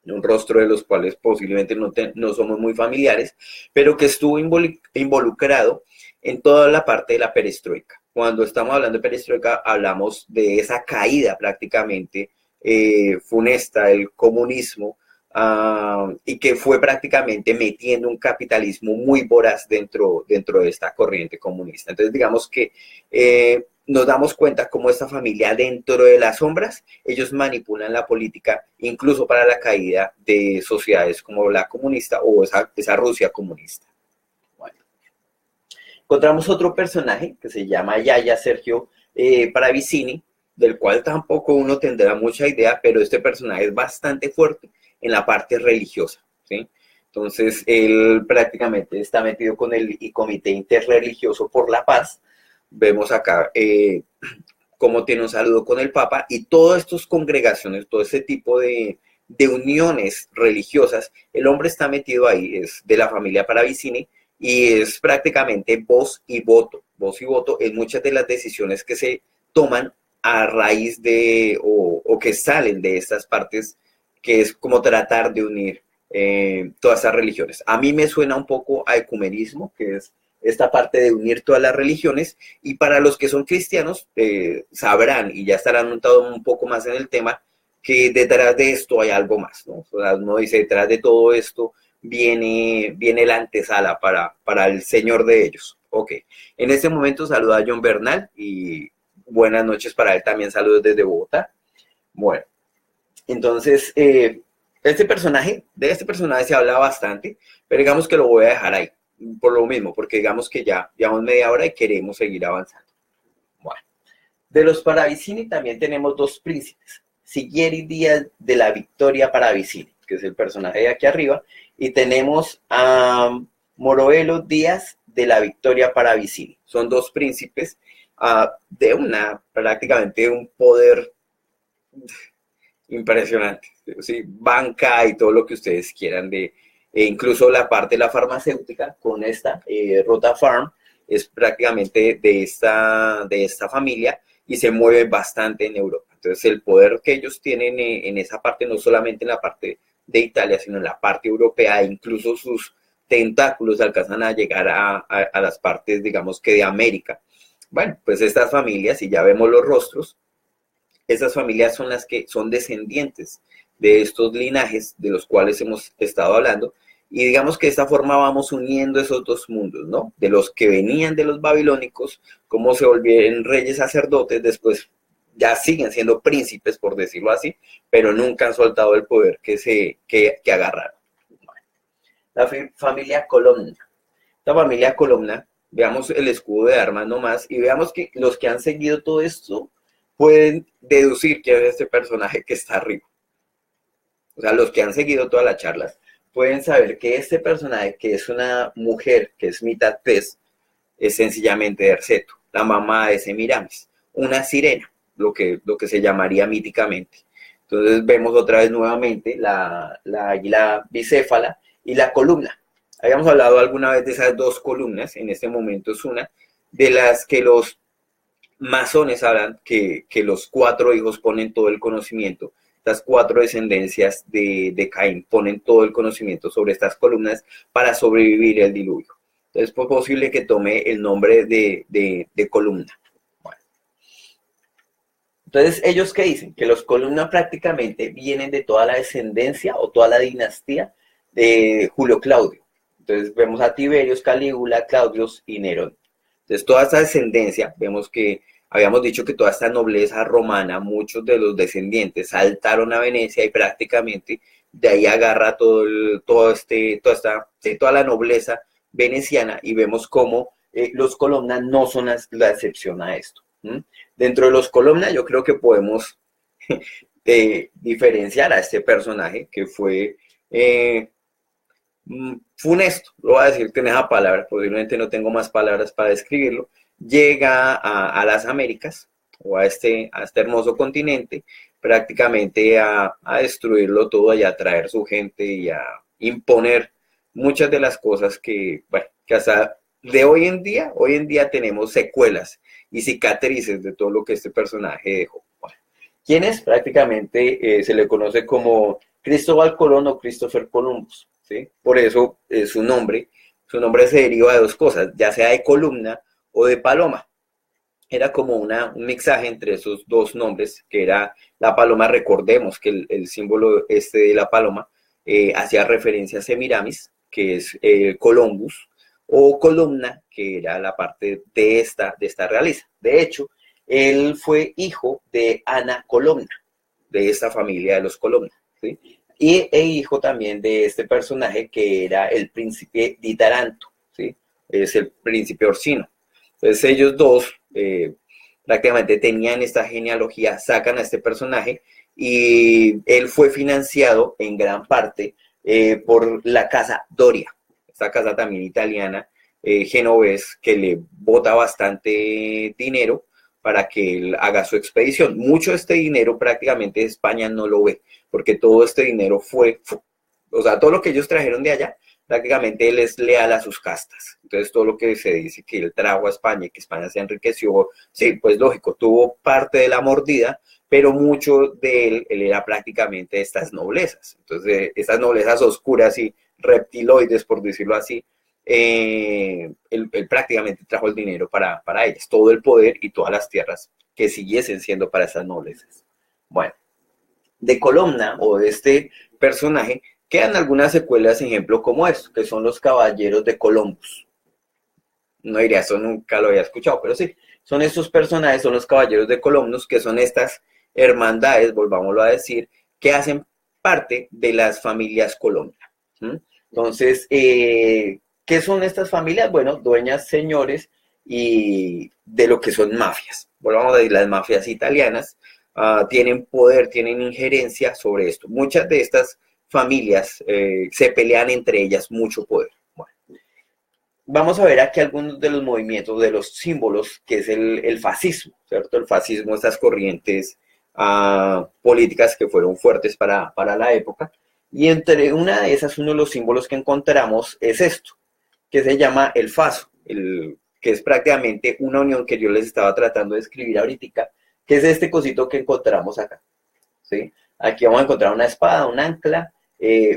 un rostro de los cuales posiblemente no somos muy familiares, pero que estuvo involucrado en toda la parte de la perestroika. Cuando estamos hablando de perestroika, hablamos de esa caída prácticamente funesta del comunismo, y que fue prácticamente metiendo un capitalismo muy voraz dentro de esta corriente comunista. Entonces, digamos que nos damos cuenta cómo esta familia dentro de las sombras, ellos manipulan la política, incluso para la caída de sociedades como la comunista o esa Rusia comunista. Bueno. Encontramos otro personaje que se llama Yaya Sergio Paravicini, del cual tampoco uno tendrá mucha idea, pero este personaje es bastante fuerte en la parte religiosa, ¿sí? Entonces, él prácticamente está metido con el Comité Interreligioso por la Paz. Vemos acá cómo tiene un saludo con el Papa y todas estas congregaciones, todo ese tipo de uniones religiosas, el hombre está metido ahí, es de la familia Paravicini y es prácticamente voz y voto en muchas de las decisiones que se toman a raíz de o que salen de estas partes, que es como tratar de unir todas esas religiones. A mí me suena un poco a ecumenismo, que es esta parte de unir todas las religiones, y para los que son cristianos sabrán y ya estarán montados un poco más en el tema, que detrás de esto hay algo más, ¿no? O sea, uno dice, detrás de todo esto viene la antesala para el Señor de ellos. Ok, en este momento saluda a John Bernal y buenas noches para él también, saludos desde Bogotá. Bueno, entonces, de este personaje se habla bastante, pero digamos que lo voy a dejar ahí, por lo mismo, porque digamos que ya llevamos media hora y queremos seguir avanzando. Bueno, de los Paravicini también tenemos dos príncipes, Siguieri Díaz de la Victoria Paravicini, que es el personaje de aquí arriba, y tenemos a Moroelo Díaz de la Victoria Paravicini. Son dos príncipes de prácticamente un poder impresionante, ¿sí? Banca y todo lo que ustedes quieran incluso la parte de la farmacéutica con esta Rota Farm es prácticamente de esta familia y se mueve bastante en Europa. Entonces el poder que ellos tienen en esa parte, no solamente en la parte de Italia, sino en la parte europea, incluso sus tentáculos alcanzan a llegar a las partes, digamos que de América. Bueno, pues estas familias, y ya vemos los rostros, esas familias son las que son descendientes de estos linajes de los cuales hemos estado hablando, y digamos que de esta forma vamos uniendo esos dos mundos, ¿no? De los que venían de los babilónicos, cómo se volvieron reyes sacerdotes, después ya siguen siendo príncipes, por decirlo así, pero nunca han soltado el poder que agarraron. La familia Colonna. La familia Colonna, veamos el escudo de armas nomás, y veamos que los que han seguido todo esto pueden deducir quién es este personaje que está arriba. O sea, los que han seguido todas las charlas pueden saber que este personaje, que es una mujer que es mitad pez, es sencillamente Derceto, la mamá de Semiramis, una sirena, lo que se llamaría míticamente. Entonces vemos otra vez nuevamente la águila bicéfala y la columna. Habíamos hablado alguna vez de esas dos columnas, en este momento es una, de las que los masones hablan que los cuatro hijos ponen todo el conocimiento. Estas cuatro descendencias de Caín ponen todo el conocimiento sobre estas columnas para sobrevivir el diluvio. Entonces es posible que tome el nombre de columna. Bueno. Entonces, ¿ellos qué dicen? Que los columnas prácticamente vienen de toda la descendencia o toda la dinastía de Julio Claudio. Entonces vemos a Tiberios, Calígula, Claudius y Nerón. Entonces toda esta descendencia, vemos que habíamos dicho que toda esta nobleza romana, muchos de los descendientes saltaron a Venecia y prácticamente de ahí agarra toda la nobleza veneciana, y vemos cómo los Colonna no son la excepción a esto. Dentro de los Colonna yo creo que podemos diferenciar a este personaje que fue funesto, lo voy a decir en esa palabra, posiblemente no tengo más palabras para describirlo. Llega a las Américas o a este hermoso continente prácticamente a destruirlo todo y a traer su gente y a imponer muchas de las cosas que hasta de hoy en día tenemos secuelas y cicatrices de todo lo que este personaje dejó. Bueno, ¿quién es? Prácticamente se le conoce como Cristóbal Colón o Christopher Columbus, ¿sí? Por eso su nombre se deriva de dos cosas, ya sea de columna o de paloma. Era como un mixaje entre esos dos nombres, que era la paloma. Recordemos que el símbolo de la paloma hacía referencia a Semiramis, que es Columbus, o columna, que era la parte de esta realeza. De hecho, él fue hijo de Ana Colonna, de esta familia de los Colonna, ¿sí? E hijo también de este personaje que era el príncipe di Taranto, ¿sí? es el príncipe Orsino. Entonces ellos dos prácticamente tenían esta genealogía, sacan a este personaje y él fue financiado en gran parte por la casa Doria, esta casa también italiana, genovés, que le bota bastante dinero para que él haga su expedición. Mucho de este dinero prácticamente España no lo ve, porque todo este dinero fue, o sea, todo lo que ellos trajeron de allá, prácticamente él es leal a sus castas. Entonces, todo lo que se dice que él trajo a España y que España se enriqueció, sí, pues lógico, tuvo parte de la mordida, pero mucho de él era prácticamente estas noblezas. Entonces, estas noblezas oscuras y reptiloides, por decirlo así, él prácticamente trajo el dinero para ellas, todo el poder y todas las tierras que siguiesen siendo para esas noblezas. Bueno, de Columna o de este personaje quedan algunas secuelas, ejemplo como esto, que son los caballeros de Columbus. No diría, eso nunca lo había escuchado, pero sí, son estos personajes, son los caballeros de Columbus, que son estas hermandades, volvámoslo a decir, que hacen parte de las familias Colonna. Entonces, ¿qué son estas familias? Bueno, dueñas, señores y de lo que son mafias. Volvamos a decir, las mafias italianas tienen poder, tienen injerencia sobre esto. Muchas de estas familias se pelean entre ellas mucho poder. Bueno, vamos a ver aquí algunos de los movimientos, de los símbolos, que es el fascismo, ¿cierto? El fascismo, estas corrientes políticas que fueron fuertes para la época. Y entre una de esas, uno de los símbolos que encontramos es esto, que se llama el faso, que es prácticamente una unión que yo les estaba tratando de escribir ahorita, que es este cosito que encontramos acá, ¿sí? Aquí vamos a encontrar una espada, un ancla,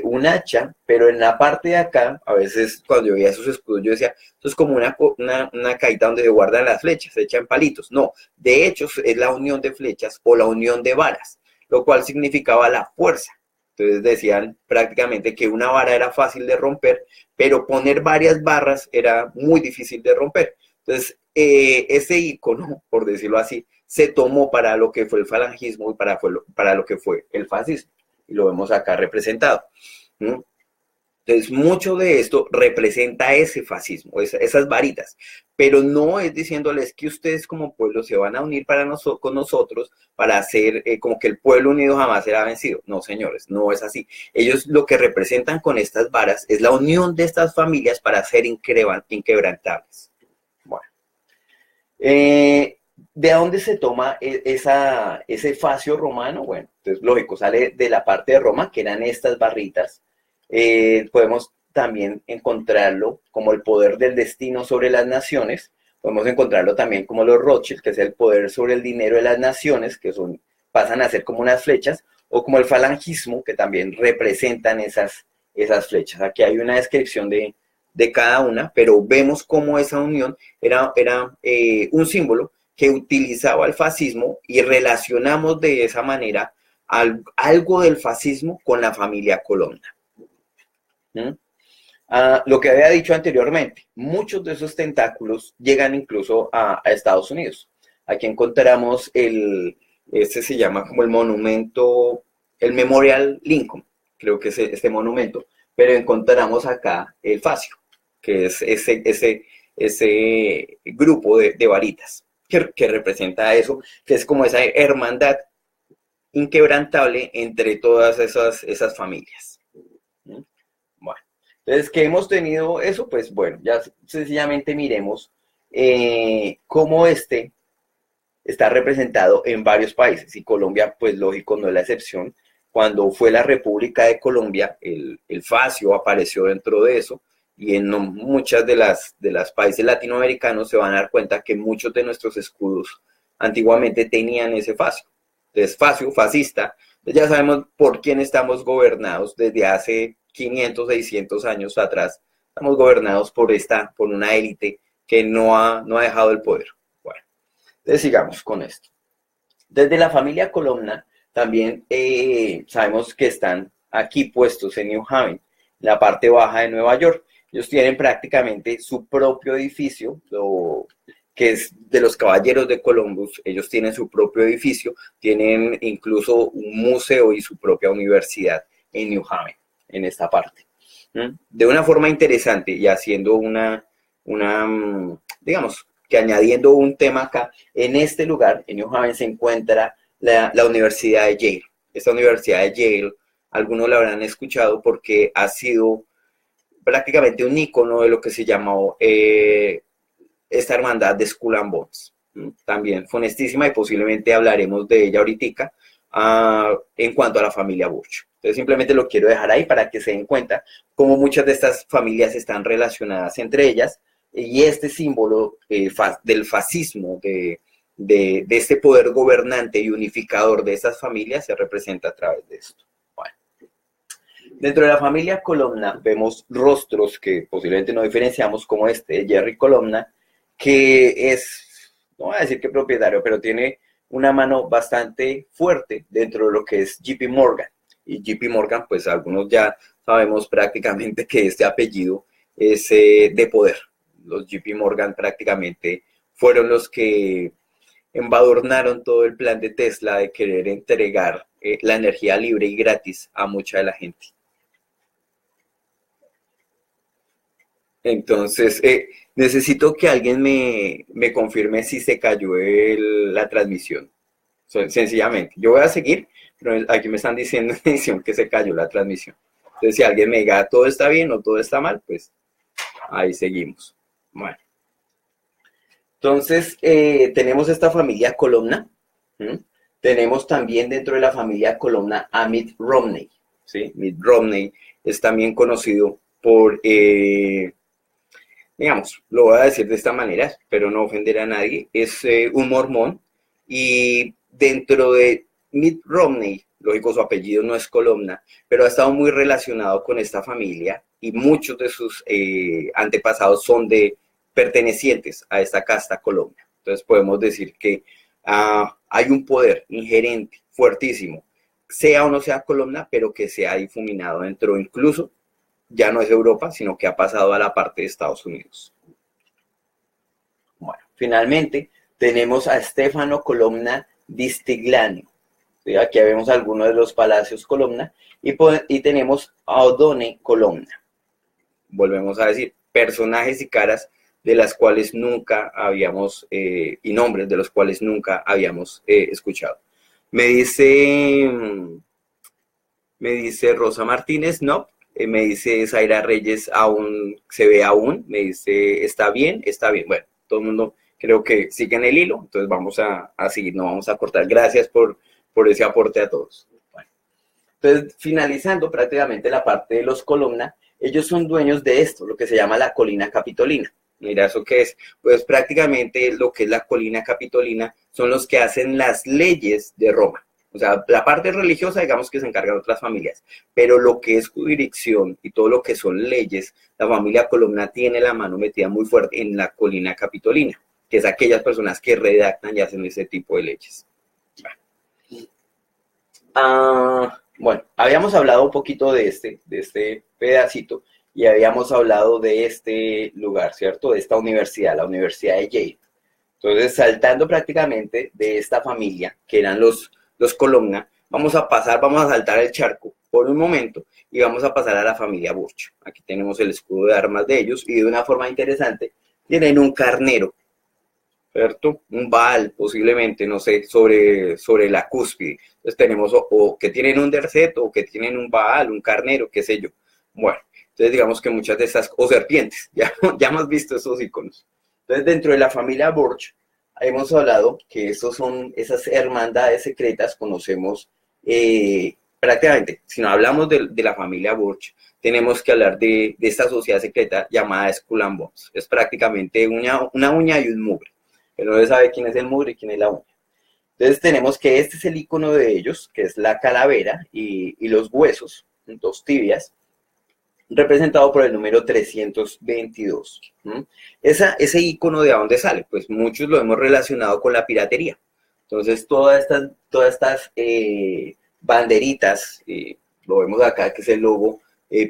un hacha, pero en la parte de acá, a veces cuando yo veía esos escudos, yo decía, esto es como una caída donde se guardan las flechas, se echan palitos. No, de hecho es la unión de flechas o la unión de varas, lo cual significaba la fuerza. Entonces decían prácticamente que una vara era fácil de romper, pero poner varias barras era muy difícil de romper. Entonces, ese icono, por decirlo así, se tomó para lo que fue el falangismo y para lo que fue el fascismo. Y lo vemos acá representado. Entonces, mucho de esto representa ese fascismo, esas varitas, pero no es diciéndoles que ustedes como pueblo se van a unir con nosotros para hacer como que el pueblo unido jamás será vencido. No, señores, no es así. Ellos lo que representan con estas varas es la unión de estas familias para ser inquebrantables. Bueno, ¿de dónde se toma ese fascio romano? Bueno, entonces lógico, sale de la parte de Roma, que eran estas barritas. Podemos también encontrarlo como el poder del destino sobre las naciones. Podemos encontrarlo también como los Rothschild, que es el poder sobre el dinero de las naciones, que pasan a ser como unas flechas, o como el falangismo, que también representan esas flechas. Aquí hay una descripción de cada una, pero vemos cómo esa unión era un símbolo que utilizaba el fascismo y relacionamos de esa manera algo del fascismo con la familia Colonna. Lo que había dicho anteriormente, muchos de esos tentáculos llegan incluso a Estados Unidos. Aquí encontramos este se llama como el monumento, el Memorial Lincoln, creo que es este monumento, pero encontramos acá el fascio, que es ese grupo de varitas que representa eso, que es como esa hermandad inquebrantable entre todas esas familias. Bueno, entonces que hemos tenido eso, pues bueno, ya sencillamente miremos cómo está representado en varios países y Colombia, pues lógico, no es la excepción. Cuando fue la República de Colombia, el fascio apareció dentro de eso y en muchas de las países latinoamericanos se van a dar cuenta que muchos de nuestros escudos antiguamente tenían ese fascio. Entonces, fascio, fascista, ya sabemos por quién estamos gobernados desde hace 500, 600 años atrás. Estamos gobernados por una élite que no ha dejado el poder. Bueno, entonces sigamos con esto. Desde la familia Colonna también sabemos que están aquí puestos en New Haven, la parte baja de Nueva York. Ellos tienen prácticamente su propio edificio, que es de los Caballeros de Columbus. Ellos tienen su propio edificio, tienen incluso un museo y su propia universidad en New Haven, en esta parte. De una forma interesante y haciendo una digamos, que añadiendo un tema acá, en este lugar, en New Haven, se encuentra la Universidad de Yale. Esta Universidad de Yale, algunos la habrán escuchado porque ha sido prácticamente un icono de lo que se llamó esta hermandad de Skull and Bones. También fue honestísima y posiblemente hablaremos de ella ahorita en cuanto a la familia Burch. Entonces simplemente lo quiero dejar ahí para que se den cuenta cómo muchas de estas familias están relacionadas entre ellas y este símbolo del fascismo, de este poder gobernante y unificador de estas familias se representa a través de esto. Bueno. Dentro de la familia Colonna vemos rostros que posiblemente no diferenciamos como este de Jerry Colonna, que es, no voy a decir que propietario, pero tiene una mano bastante fuerte dentro de lo que es JP Morgan. Y JP Morgan, pues algunos ya sabemos prácticamente que este apellido es de poder. Los JP Morgan prácticamente fueron los que embadurnaron todo el plan de Tesla de querer entregar la energía libre y gratis a mucha de la gente. Entonces, necesito que alguien me confirme si se cayó la transmisión. Sencillamente, yo voy a seguir, pero aquí me están diciendo en edición que se cayó la transmisión. Entonces, si alguien me diga todo está bien o todo está mal, pues ahí seguimos. Bueno. Entonces, tenemos esta familia Colonna. Tenemos también dentro de la familia Colonna a Mitt Romney. ¿Sí? Mitt Romney es también conocido por, digamos, lo voy a decir de esta manera, pero no ofender a nadie, es un mormón y dentro de Mitt Romney, lógico su apellido no es Colonna, pero ha estado muy relacionado con esta familia y muchos de sus antepasados son pertenecientes a esta casta Colonna. Entonces podemos decir que hay un poder inherente, fuertísimo, sea o no sea Colonna, pero que se ha difuminado dentro, incluso ya no es Europa, sino que ha pasado a la parte de Estados Unidos. Bueno, finalmente tenemos a Stefano Colonna di Stigliano. ¿Sí? Aquí vemos algunos de los palacios Colonna y tenemos a Oddone Colonna. Volvemos a decir, personajes y caras de las cuales nunca habíamos, y nombres de los cuales nunca habíamos escuchado. Me dice Rosa Martínez, no. Me dice Zaira Reyes, aún se ve aún. Me dice, está bien, está bien. Bueno, todo el mundo creo que sigue en el hilo, entonces vamos a seguir, no vamos a cortar. Gracias por ese aporte a todos. Bueno, entonces, finalizando prácticamente la parte de los Colonna, ellos son dueños de esto, lo que se llama la colina capitolina. Mira, ¿eso qué es? Pues prácticamente lo que es la colina capitolina son los que hacen las leyes de Roma. O sea, la parte religiosa, digamos que se encargan otras familias, pero lo que es jurisdicción y todo lo que son leyes, la familia Colonna tiene la mano metida muy fuerte en la colina capitolina, que es aquellas personas que redactan y hacen ese tipo de leyes. Bueno, habíamos hablado un poquito de este pedacito y habíamos hablado de este lugar, ¿cierto? De esta universidad, la Universidad de Yale. Entonces, saltando prácticamente de esta familia, que eran los Colonna, vamos a saltar el charco por un momento y vamos a pasar a la familia Burch. Aquí tenemos el escudo de armas de ellos y de una forma interesante tienen un carnero, ¿cierto? Un Baal posiblemente, no sé, sobre la cúspide. Entonces tenemos o que tienen un Derset o que tienen un Baal, un carnero, qué sé yo. Bueno, entonces digamos que muchas de estas, o serpientes, ya hemos visto esos iconos. Entonces dentro de la familia Burch hemos hablado que esas hermandades secretas, conocemos prácticamente, si no hablamos de la familia Burch, tenemos que hablar de esta sociedad secreta llamada Skull and Bones. Es prácticamente una uña y un mugre, pero no se sabe quién es el mugre y quién es la uña. Entonces tenemos que este es el icono de ellos, que es la calavera y los huesos, dos tibias, representado por el número 322. Ese icono, ¿de dónde sale? Pues muchos lo hemos relacionado con la piratería. Entonces, todas estas banderitas, lo vemos acá, que es el logo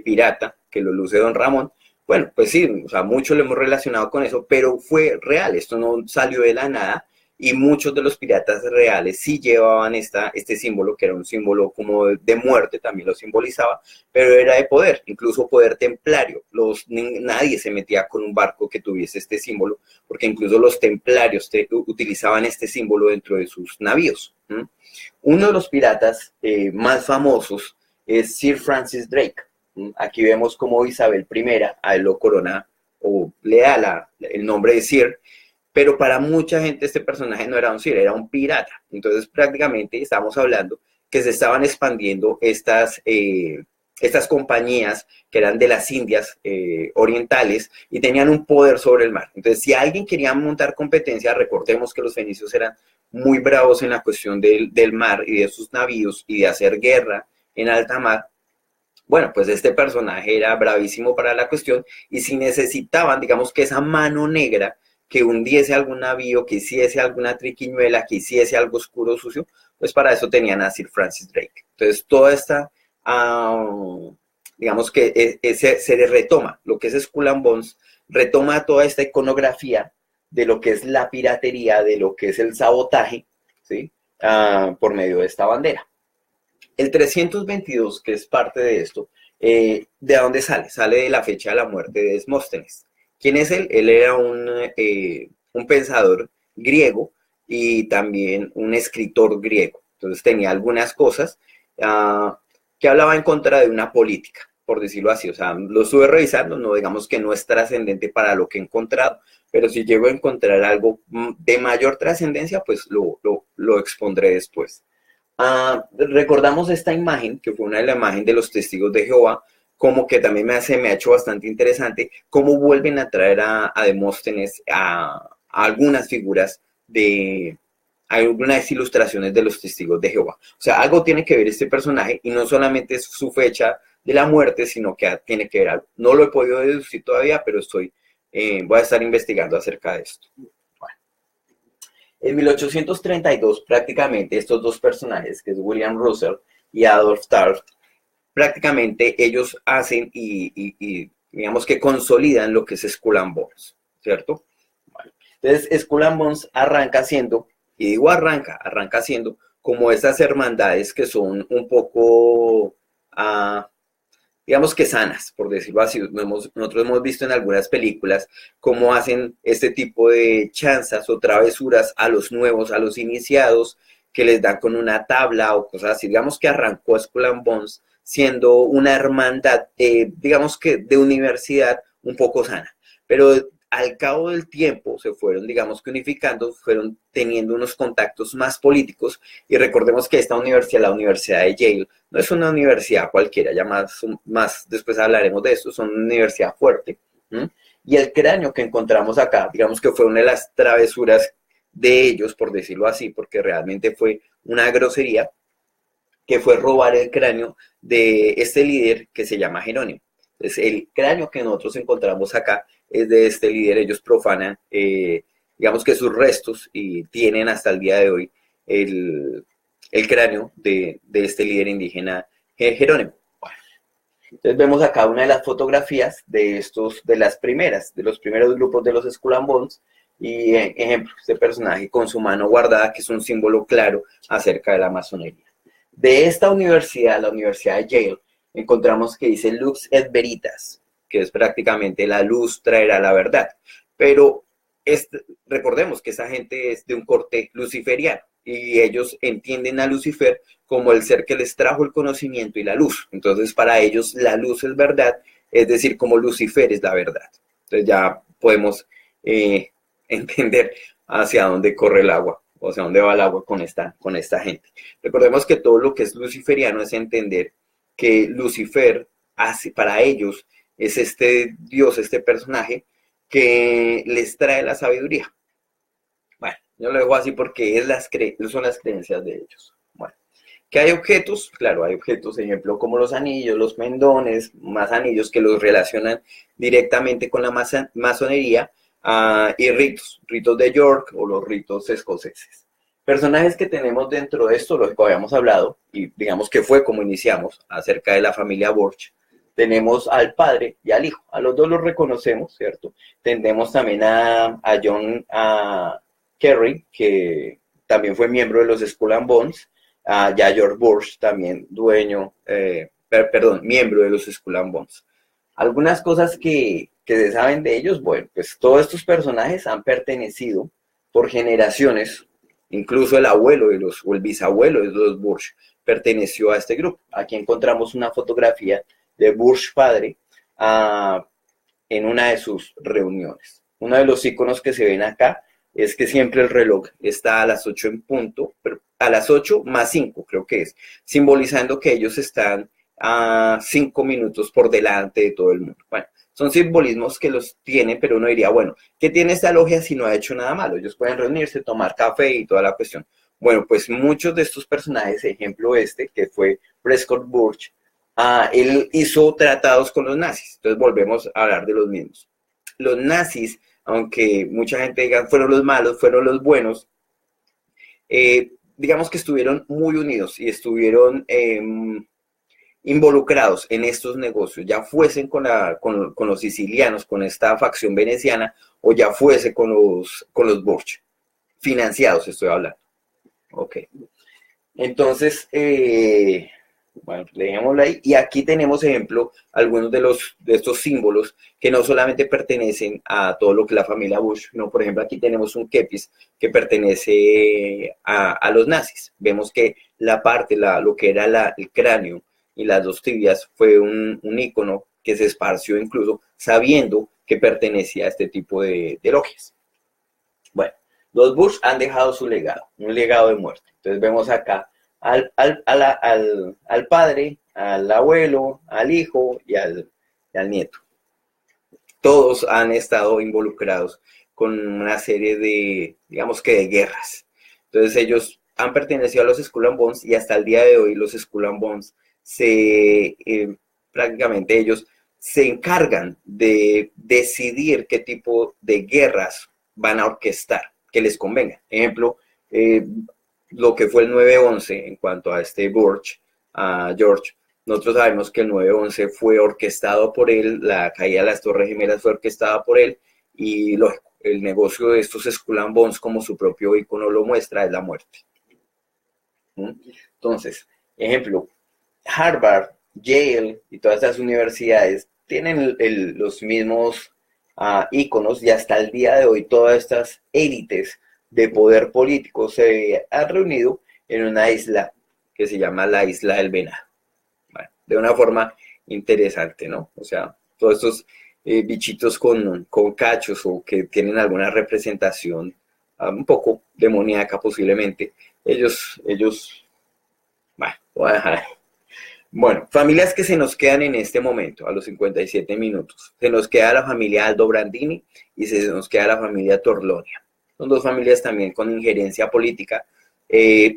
pirata, que lo luce Don Ramón. Bueno, pues sí, o sea, mucho lo hemos relacionado con eso, pero fue real, esto no salió de la nada. y muchos de los piratas reales sí llevaban este símbolo, que era un símbolo como de muerte, también lo simbolizaba, pero era de poder, incluso poder templario. Nadie se metía con un barco que tuviese este símbolo, porque incluso los templarios utilizaban este símbolo dentro de sus navíos. Uno de los piratas más famosos es Sir Francis Drake. Aquí vemos como Isabel I a él lo corona o le da el nombre de Sir, pero para mucha gente este personaje no era un Sir, era un pirata. Entonces prácticamente estamos hablando que se estaban expandiendo estas compañías que eran de las Indias orientales y tenían un poder sobre el mar. Entonces, si alguien quería montar competencia, recordemos que los fenicios eran muy bravos en la cuestión del mar y de sus navíos y de hacer guerra en alta mar. Bueno, pues este personaje era bravísimo para la cuestión y si necesitaban, digamos que esa mano negra que hundiese algún navío, que hiciese alguna triquiñuela, que hiciese algo oscuro, sucio, pues para eso tenían a Sir Francis Drake. Entonces, toda esta, digamos que se retoma, lo que es Skull and Bones, retoma toda esta iconografía de lo que es la piratería, de lo que es el sabotaje, ¿sí? Por medio de esta bandera. El 322, que es parte de esto, ¿de dónde sale? Sale de la fecha de la muerte de Demóstenes. ¿Quién es él? Él era un pensador griego y también un escritor griego. Entonces tenía algunas cosas que hablaba en contra de una política, por decirlo así. O sea, lo estuve revisando, no digamos que no es trascendente para lo que he encontrado, pero si llego a encontrar algo de mayor trascendencia, pues lo expondré después. Recordamos esta imagen, que fue una de las imágenes de los testigos de Jehová, como que también me ha hecho bastante interesante, cómo vuelven a traer a Demóstenes a algunas figuras de algunas ilustraciones de los testigos de Jehová. O sea, algo tiene que ver este personaje y no solamente es su fecha de la muerte, sino que tiene que ver algo. No lo he podido deducir todavía, pero voy a estar investigando acerca de esto. En 1832, prácticamente estos dos personajes, que es William Russell y Adolf Tarft, prácticamente ellos hacen y digamos que consolidan lo que es Skull and Bones, ¿cierto? Bueno, entonces, Skull and Bones arranca siendo, y digo arranca siendo como esas hermandades que son un poco, digamos que sanas, por decirlo así. Nosotros hemos visto en algunas películas cómo hacen este tipo de chanzas o travesuras a los nuevos, a los iniciados, que les dan con una tabla o cosas así. Digamos que arrancó Skull and Bones siendo una hermandad, digamos que de universidad un poco sana, pero al cabo del tiempo se fueron, digamos que unificando, fueron teniendo unos contactos más políticos y recordemos que esta universidad, la Universidad de Yale, no es una universidad cualquiera, ya más después hablaremos de esto, son una universidad fuerte. Y el cráneo que encontramos acá, digamos que fue una de las travesuras de ellos, por decirlo así, porque realmente fue una grosería, que fue robar el cráneo de este líder que se llama Jerónimo. Entonces, el cráneo que nosotros encontramos acá es de este líder. Ellos profanan, digamos que sus restos y tienen hasta el día de hoy el cráneo de este líder indígena Jerónimo. Bueno, entonces vemos acá una de las fotografías de los primeros grupos de los Skull and Bones y ejemplo, este personaje con su mano guardada, que es un símbolo claro acerca de la masonería. De esta universidad, la Universidad de Yale, encontramos que dice Lux et Veritas, que es prácticamente la luz traerá la verdad. Pero recordemos que esa gente es de un corte luciferiano y ellos entienden a Lucifer como el ser que les trajo el conocimiento y la luz. Entonces, para ellos la luz es verdad, es decir, como Lucifer es la verdad. Entonces ya podemos entender hacia dónde corre el agua, o sea, dónde va el agua con esta gente. Recordemos que todo lo que es luciferiano es entender que Lucifer hace, para ellos es este Dios, este personaje que les trae la sabiduría. Bueno, yo lo dejo así porque son las creencias de ellos. Bueno, ¿que hay objetos? Claro, hay objetos, ejemplo, como los anillos, los pendones, más anillos que los relacionan directamente con la masonería, y ritos de York o los ritos escoceses. Personajes que tenemos dentro de esto, los que habíamos hablado, y digamos que fue como iniciamos acerca de la familia Borch. Tenemos al padre y al hijo, a los dos los reconocemos, ¿cierto? Tenemos también a John, Kerry, que también fue miembro de los Skull and Bones, ya George Bush, también miembro de los Skull and Bones. Algunas cosas que se saben de ellos, bueno, pues todos estos personajes han pertenecido por generaciones, incluso el abuelo o el bisabuelo de los Bush perteneció a este grupo. Aquí encontramos una fotografía de Bush padre en una de sus reuniones. Uno de los iconos que se ven acá es que siempre el reloj está a las 8 en punto, pero a las 8 más 5 creo que es, simbolizando que ellos están a 5 minutos por delante de todo el mundo. Bueno, son simbolismos que los tienen, pero uno diría, bueno, ¿qué tiene esta logia si no ha hecho nada malo? Ellos pueden reunirse, tomar café y toda la cuestión. Bueno, pues muchos de estos personajes, ejemplo que fue Prescott Bush, él hizo tratados con los nazis. Entonces volvemos a hablar de los mismos. Los nazis, aunque mucha gente diga fueron los malos, fueron los buenos, digamos que estuvieron muy unidos y estuvieron involucrados en estos negocios, ya fuesen con los sicilianos, con esta facción veneciana, o ya fuese con los Burch, financiados estoy hablando. Ok. Entonces, bueno, dejémoslo ahí. Y aquí tenemos, ejemplo, algunos de estos símbolos que no solamente pertenecen a todo lo que es la familia Bush, sino, por ejemplo, aquí tenemos un kepis que pertenece a los nazis. Vemos que la parte, lo que era el cráneo y las dos tibias fue un ícono que se esparció incluso sabiendo que pertenecía a este tipo de logias. Bueno, los Bush han dejado su legado, un legado de muerte. Entonces vemos acá al padre, al abuelo, al hijo y al nieto. Todos han estado involucrados con una serie de, digamos que de guerras. Entonces ellos han pertenecido a los Skull and Bones y hasta el día de hoy los Skull and Bones prácticamente ellos se encargan de decidir qué tipo de guerras van a orquestar, que les convenga. Ejemplo, lo que fue el 9/11 en cuanto a este George, nosotros sabemos que el 9/11 fue orquestado por él, la caída de las Torres Gemelas fue orquestada por él, y el negocio de estos Skull and Bones, como su propio icono lo muestra, es la muerte. Entonces, ejemplo, Harvard, Yale y todas estas universidades tienen los mismos íconos, y hasta el día de hoy todas estas élites de poder político se han reunido en una isla que se llama la Isla del Venado. Bueno, de una forma interesante, ¿no? O sea, todos estos bichitos con cachos o que tienen alguna representación un poco demoníaca posiblemente, ellos, bueno, voy a dejar. Bueno, familias que se nos quedan en este momento, a los 57 minutos. Se nos queda la familia Aldo Brandini y se nos queda la familia Torlonia. Son dos familias también con injerencia política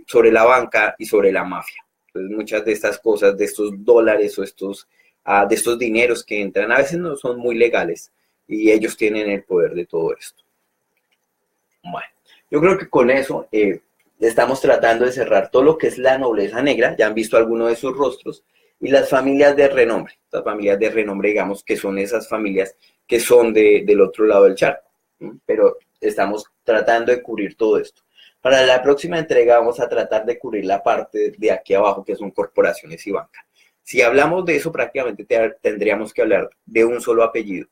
sobre la banca y sobre la mafia. Entonces, muchas de estas cosas, de estos dólares o de estos dineros que entran, a veces no son muy legales y ellos tienen el poder de todo esto. Bueno, yo creo que con eso estamos tratando de cerrar todo lo que es la nobleza negra. Ya han visto algunos de sus rostros, y las familias de renombre. Las familias de renombre, digamos, que son esas familias que son del otro lado del charco. Pero estamos tratando de cubrir todo esto. Para la próxima entrega vamos a tratar de cubrir la parte de aquí abajo, que son corporaciones y banca. Si hablamos de eso, prácticamente tendríamos que hablar de un solo apellido.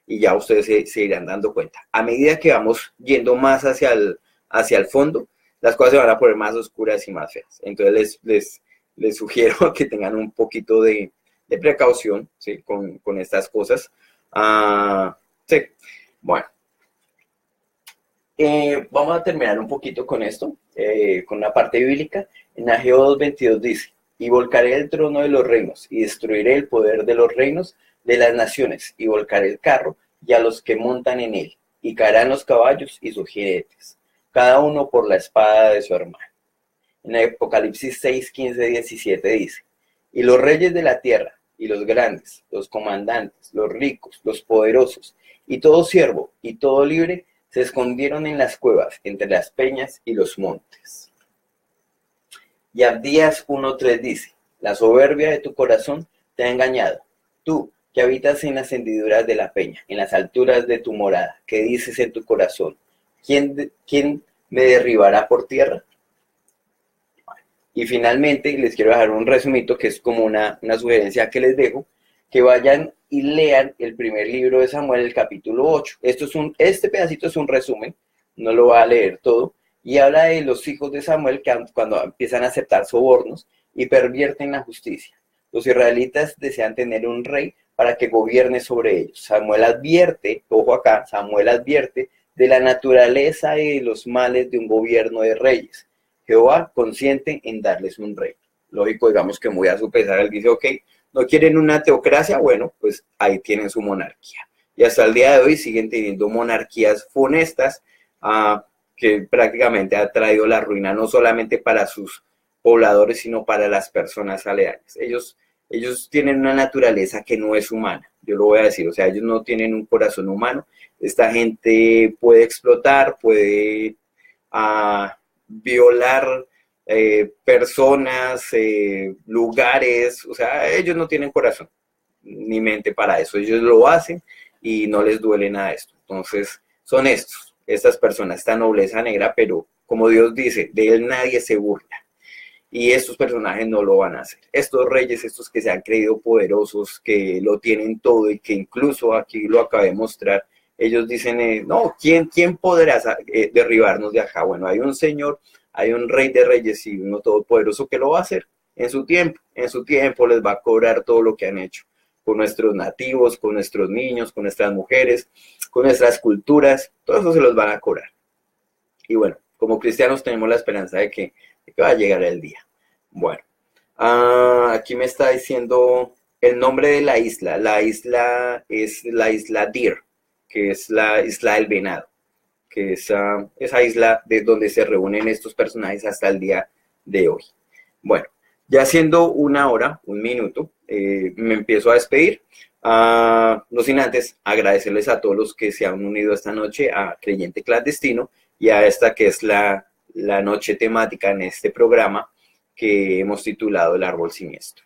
Y ya ustedes se irán dando cuenta. A medida que vamos yendo más hacia el fondo, las cosas se van a poner más oscuras y más feas. Entonces les sugiero que tengan un poquito de precaución, ¿sí? con estas cosas. Sí, bueno. Vamos a terminar un poquito con esto, con la parte bíblica. En Ageo 2:22 dice: y volcaré el trono de los reinos, y destruiré el poder de los reinos de las naciones, y volcaré el carro, y a los que montan en él, y caerán los caballos y sus jinetes, cada uno por la espada de su hermano. En Apocalipsis 6:15-17 dice: y los reyes de la tierra, y los grandes, los comandantes, los ricos, los poderosos, y todo siervo, y todo libre, se escondieron en las cuevas, entre las peñas y los montes. Y Abdías 1:3 dice: la soberbia de tu corazón te ha engañado. Tú, que habitas en las hendiduras de la peña, en las alturas de tu morada, que dices en tu corazón: ¿quién me derribará por tierra? Y finalmente les quiero dejar un resumito que es como una sugerencia que les dejo, que vayan y lean el primer libro de Samuel, el capítulo 8. Este pedacito es un resumen, no lo voy a leer todo, y habla de los hijos de Samuel que cuando empiezan a aceptar sobornos y pervierten la justicia. Los israelitas desean tener un rey para que gobierne sobre ellos. Samuel advierte, ojo acá, Samuel advierte de la naturaleza y de los males de un gobierno de reyes. Jehová consiente en darles un rey. Lógico, digamos que muy a su pesar, él dice, ok, no quieren una teocracia, bueno, pues ahí tienen su monarquía. Y hasta el día de hoy siguen teniendo monarquías funestas, que prácticamente ha traído la ruina no solamente para sus pobladores, sino para las personas aledañas. Ellos tienen una naturaleza que no es humana, yo lo voy a decir, o sea, ellos no tienen un corazón humano. Esta gente puede explotar, puede violar personas, lugares, o sea, ellos no tienen corazón ni mente para eso, ellos lo hacen y no les duele nada esto. Entonces, son estas personas, esta nobleza negra, pero como Dios dice, de él nadie se burla. Y estos personajes no lo van a hacer. Estos reyes, estos que se han creído poderosos, que lo tienen todo y que incluso aquí lo acabé de mostrar, ellos dicen, no, ¿quién podrá derribarnos de acá? Bueno, hay un Señor, hay un Rey de Reyes y uno todopoderoso que lo va a hacer en su tiempo les va a cobrar todo lo que han hecho con nuestros nativos, con nuestros niños, con nuestras mujeres, con nuestras culturas, todo eso se los van a cobrar. Y bueno, como cristianos tenemos la esperanza de que va a llegar el día. Bueno, aquí me está diciendo el nombre de la isla. La isla es la isla Deer, que es la isla del venado, que es esa isla de donde se reúnen estos personajes hasta el día de hoy. Bueno, ya siendo una hora, un minuto, me empiezo a despedir. No sin antes agradecerles a todos los que se han unido esta noche a Creyente Clandestino y a esta que es la noche temática en este programa que hemos titulado El Árbol Siniestro.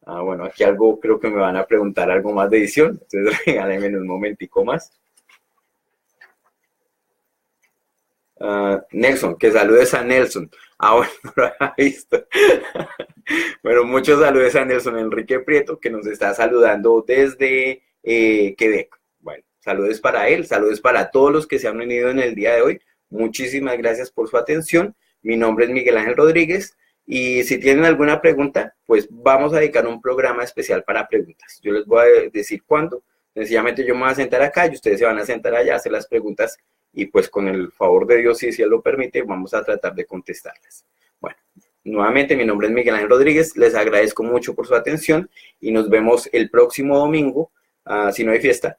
Bueno, aquí creo que me van a preguntar algo más de edición, entonces regálenme un momentico más. Nelson, que saludes a Nelson. Bueno, no lo había visto. Bueno, muchos saludos a Nelson Enrique Prieto, que nos está saludando desde Quebec. Bueno, saludos para él, saludos para todos los que se han unido en el día de hoy. Muchísimas gracias por su atención. Mi nombre es Miguel Ángel Rodríguez y si tienen alguna pregunta, pues vamos a dedicar un programa especial para preguntas. Yo les voy a decir cuándo. Sencillamente yo me voy a sentar acá y ustedes se van a sentar allá a hacer las preguntas y pues con el favor de Dios, si Él lo permite, vamos a tratar de contestarlas. Bueno, nuevamente mi nombre es Miguel Ángel Rodríguez, les agradezco mucho por su atención y nos vemos el próximo domingo. Si no hay fiesta,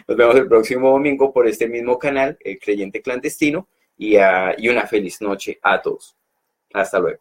nos vemos el próximo domingo por este mismo canal, Creyente Clandestino, y una feliz noche a todos. Hasta luego.